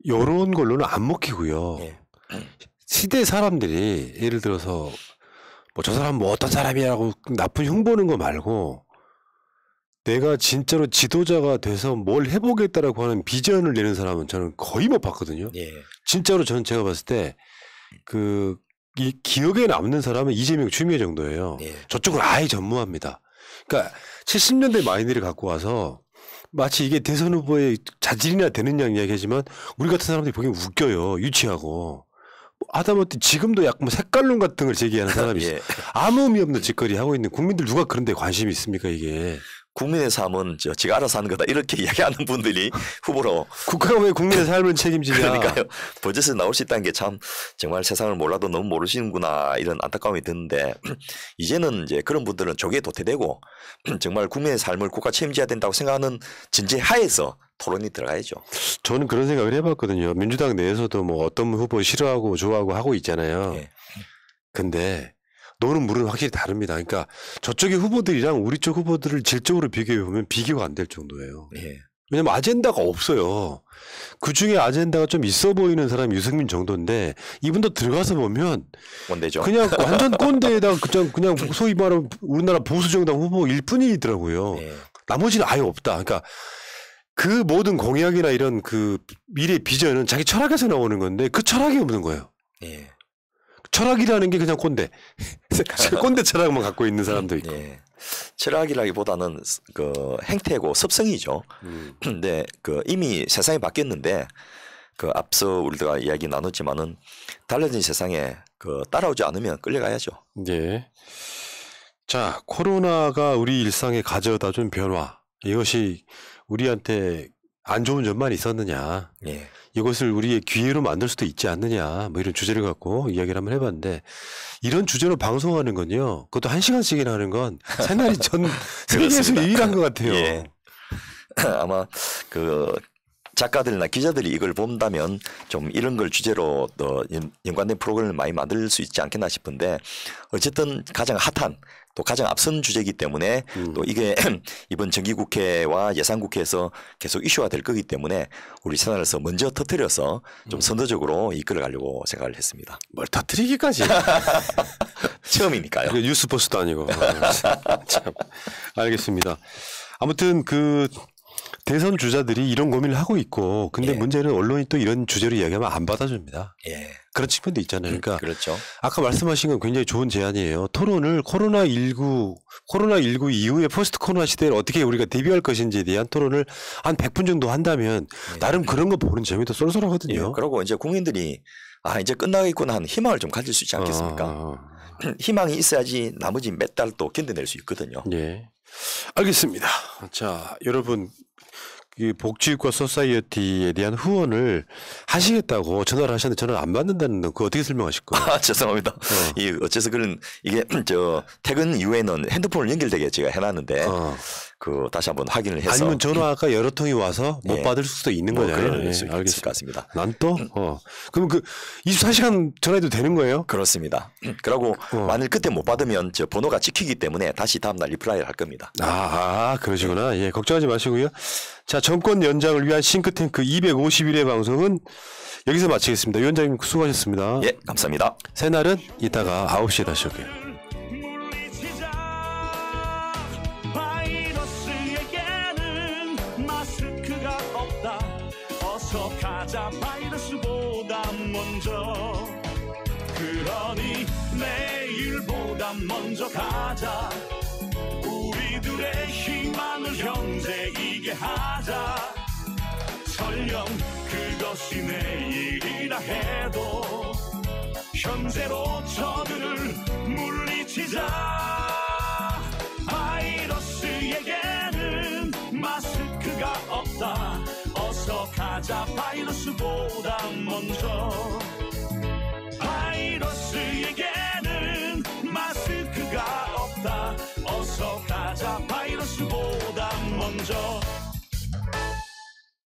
이런 걸로는 안 먹히고요. 네. 시대 사람들이 예를 들어서 뭐 저 사람 뭐 어떤 사람이라고 나쁜 흉보는 거 말고 내가 진짜로 지도자가 돼서 뭘 해보겠다라고 하는 비전을 내는 사람은 저는 거의 못 봤거든요. 네. 진짜로 저는 제가 봤을 때 이 기억에 남는 사람은 이재명, 추미애 정도예요. 네. 저쪽은 아예 전무합니다. 그러니까 70년대 마인드를 갖고 와서 마치 이게 대선 후보의 자질이나 되느냐 이야기하지만 우리 같은 사람들이 보기엔 웃겨요. 유치하고. 하다못해 지금도 약간 색깔론 같은 걸 제기하는 사람이 있어요. 예. 아무 의미 없는 짓거리 하고 있는 국민들 누가 그런 데 관심이 있습니까 이게. 국민의 삶은 지가 알아서 하는 거다 이렇게 이야기하는 분들이 후보로 국가가 왜 국민의 삶을 책임지냐. 그러니까요. 버젓에 나올 수 있다는 게 참 정말 세상을 몰라도 너무 모르시는구나 이런 안타까움이 드는데 이제는 이제 그런 분들은 조기에 도태되고 정말 국민의 삶을 국가 책임져야 된다고 생각하는 전제 하에서 토론이 들어가야죠. 저는 그런 생각을 해봤거든요. 민주당 내에서도 뭐 어떤 후보 싫어하고 좋아하고 하고 있잖아요. 네. 근데 노는 물은 확실히 다릅니다. 그러니까 저쪽의 후보들이랑 우리 쪽 후보들을 질적으로 비교해보면 비교가 안 될 정도예요. 네. 왜냐면 아젠다가 없어요. 그중에 아젠다가 좀 있어 보이는 사람이 유승민 정도인데 이분도 들어가서 보면 꼰대죠. 그냥 완전 꼰대에다가 그냥 소위 말하면 우리나라 보수정당 후보일 뿐이더라고요. 네. 나머지는 아예 없다. 그러니까 그 모든 공약이나 이런 그 미래 비전은 자기 철학에서 나오는 건데 그 철학이 없는 거예요. 네. 철학이라는 게 그냥 꼰대. 꼰대 철학만 갖고 있는 사람도 있고. 네. 철학이라기보다는 행태고 습성이죠. 근데 이미 세상이 바뀌었는데 앞서 우리가 이야기 나눴지만은 달라진 세상에 따라오지 않으면 끌려가야죠. 네. 자, 코로나가 우리 일상에 가져다 준 변화. 이것이 우리한테 안 좋은 점만 있었느냐. 예. 이것을 우리의 기회로 만들 수도 있지 않느냐 뭐 이런 주제를 갖고 이야기를 한번 해봤는데 이런 주제로 방송하는 건요. 그것도 1시간씩이나 하는 건 새날이 전 세계에서 유일한 것 같아요. 예. 아마 그 작가들이나 기자들이 이걸 본다면 좀 이런 걸 주제로 연관된 프로그램을 많이 만들 수 있지 않겠나 싶은데 어쨌든 가장 핫한 또 가장 앞선 주제이기 때문에 또 이게 이번 정기국회와 예산국회에서 계속 이슈가 될 거기 때문에 우리 채널에서 먼저 터뜨려서 좀 선도적으로 이끌어가려고 생각을 했습니다. 뭘 터뜨리기까지. 처음이니까요. 뉴스버스도 아니고. 참. 알겠습니다. 아무튼 그 대선 주자들이 이런 고민을 하고 있고 근데 예. 문제는 언론이 또 이런 주제로 이야기하면 안 받아줍니다. 예. 그런 측면도 있잖아요. 그러니까 그렇죠. 아까 말씀하신 건 굉장히 좋은 제안이에요. 토론을 코로나19 이후에 포스트 코로나 시대를 어떻게 우리가 대비할 것인지에 대한 토론을 한 100분 정도 한다면 나름 그런 거 보는 재미도 쏠쏠하거든요. 예. 그리고 이제 국민들이 이제 끝나겠구나 하는 희망을 좀 가질 수 있지 않겠습니까? 희망이 있어야지 나머지 몇 달 또 견뎌낼 수 있거든요. 예. 알겠습니다. 자, 여러분. 이 복지국가 소사이어티에 대한 후원을 하시겠다고 전화를 하셨는데 전화를 안 받는다는 건 그거 어떻게 설명하실 거예요? 죄송합니다. 어째서 이게 퇴근 이후에는 핸드폰을 연결되게 제가 해놨는데 그 다시 한번 확인을 해서 아니면 전화가 여러 통이 와서 못 받을 수도 있는 거잖아요. 그럴 수 있을 것 같습니다. 난 또 그럼 그 24시간 전화해도 되는 거예요? 그렇습니다. 그리고 만일 그때 못 받으면 저 번호가 찍히기 때문에 다시 다음날 리플라이를 할 겁니다. 그러시구나. 예, 걱정하지 마시고요. 자, 정권 연장을 위한 싱크탱크 251회 방송은 여기서 마치겠습니다. 위원장님 수고하셨습니다. 예, 감사합니다. 새날은 이따가 9시에 다시 올게요. 바이러스에게는 마스크가 없다. 어서 가자 바이러스보다 먼저. 그러니 내일보다 먼저 가자. 우리들의 희망을 형제이게 하자. 설령 그것이 내일이라 해도 현재로 저들을 물리치자. 바이러스에게는 마스크가 없다. 어서 가자 바이러스보다 먼저.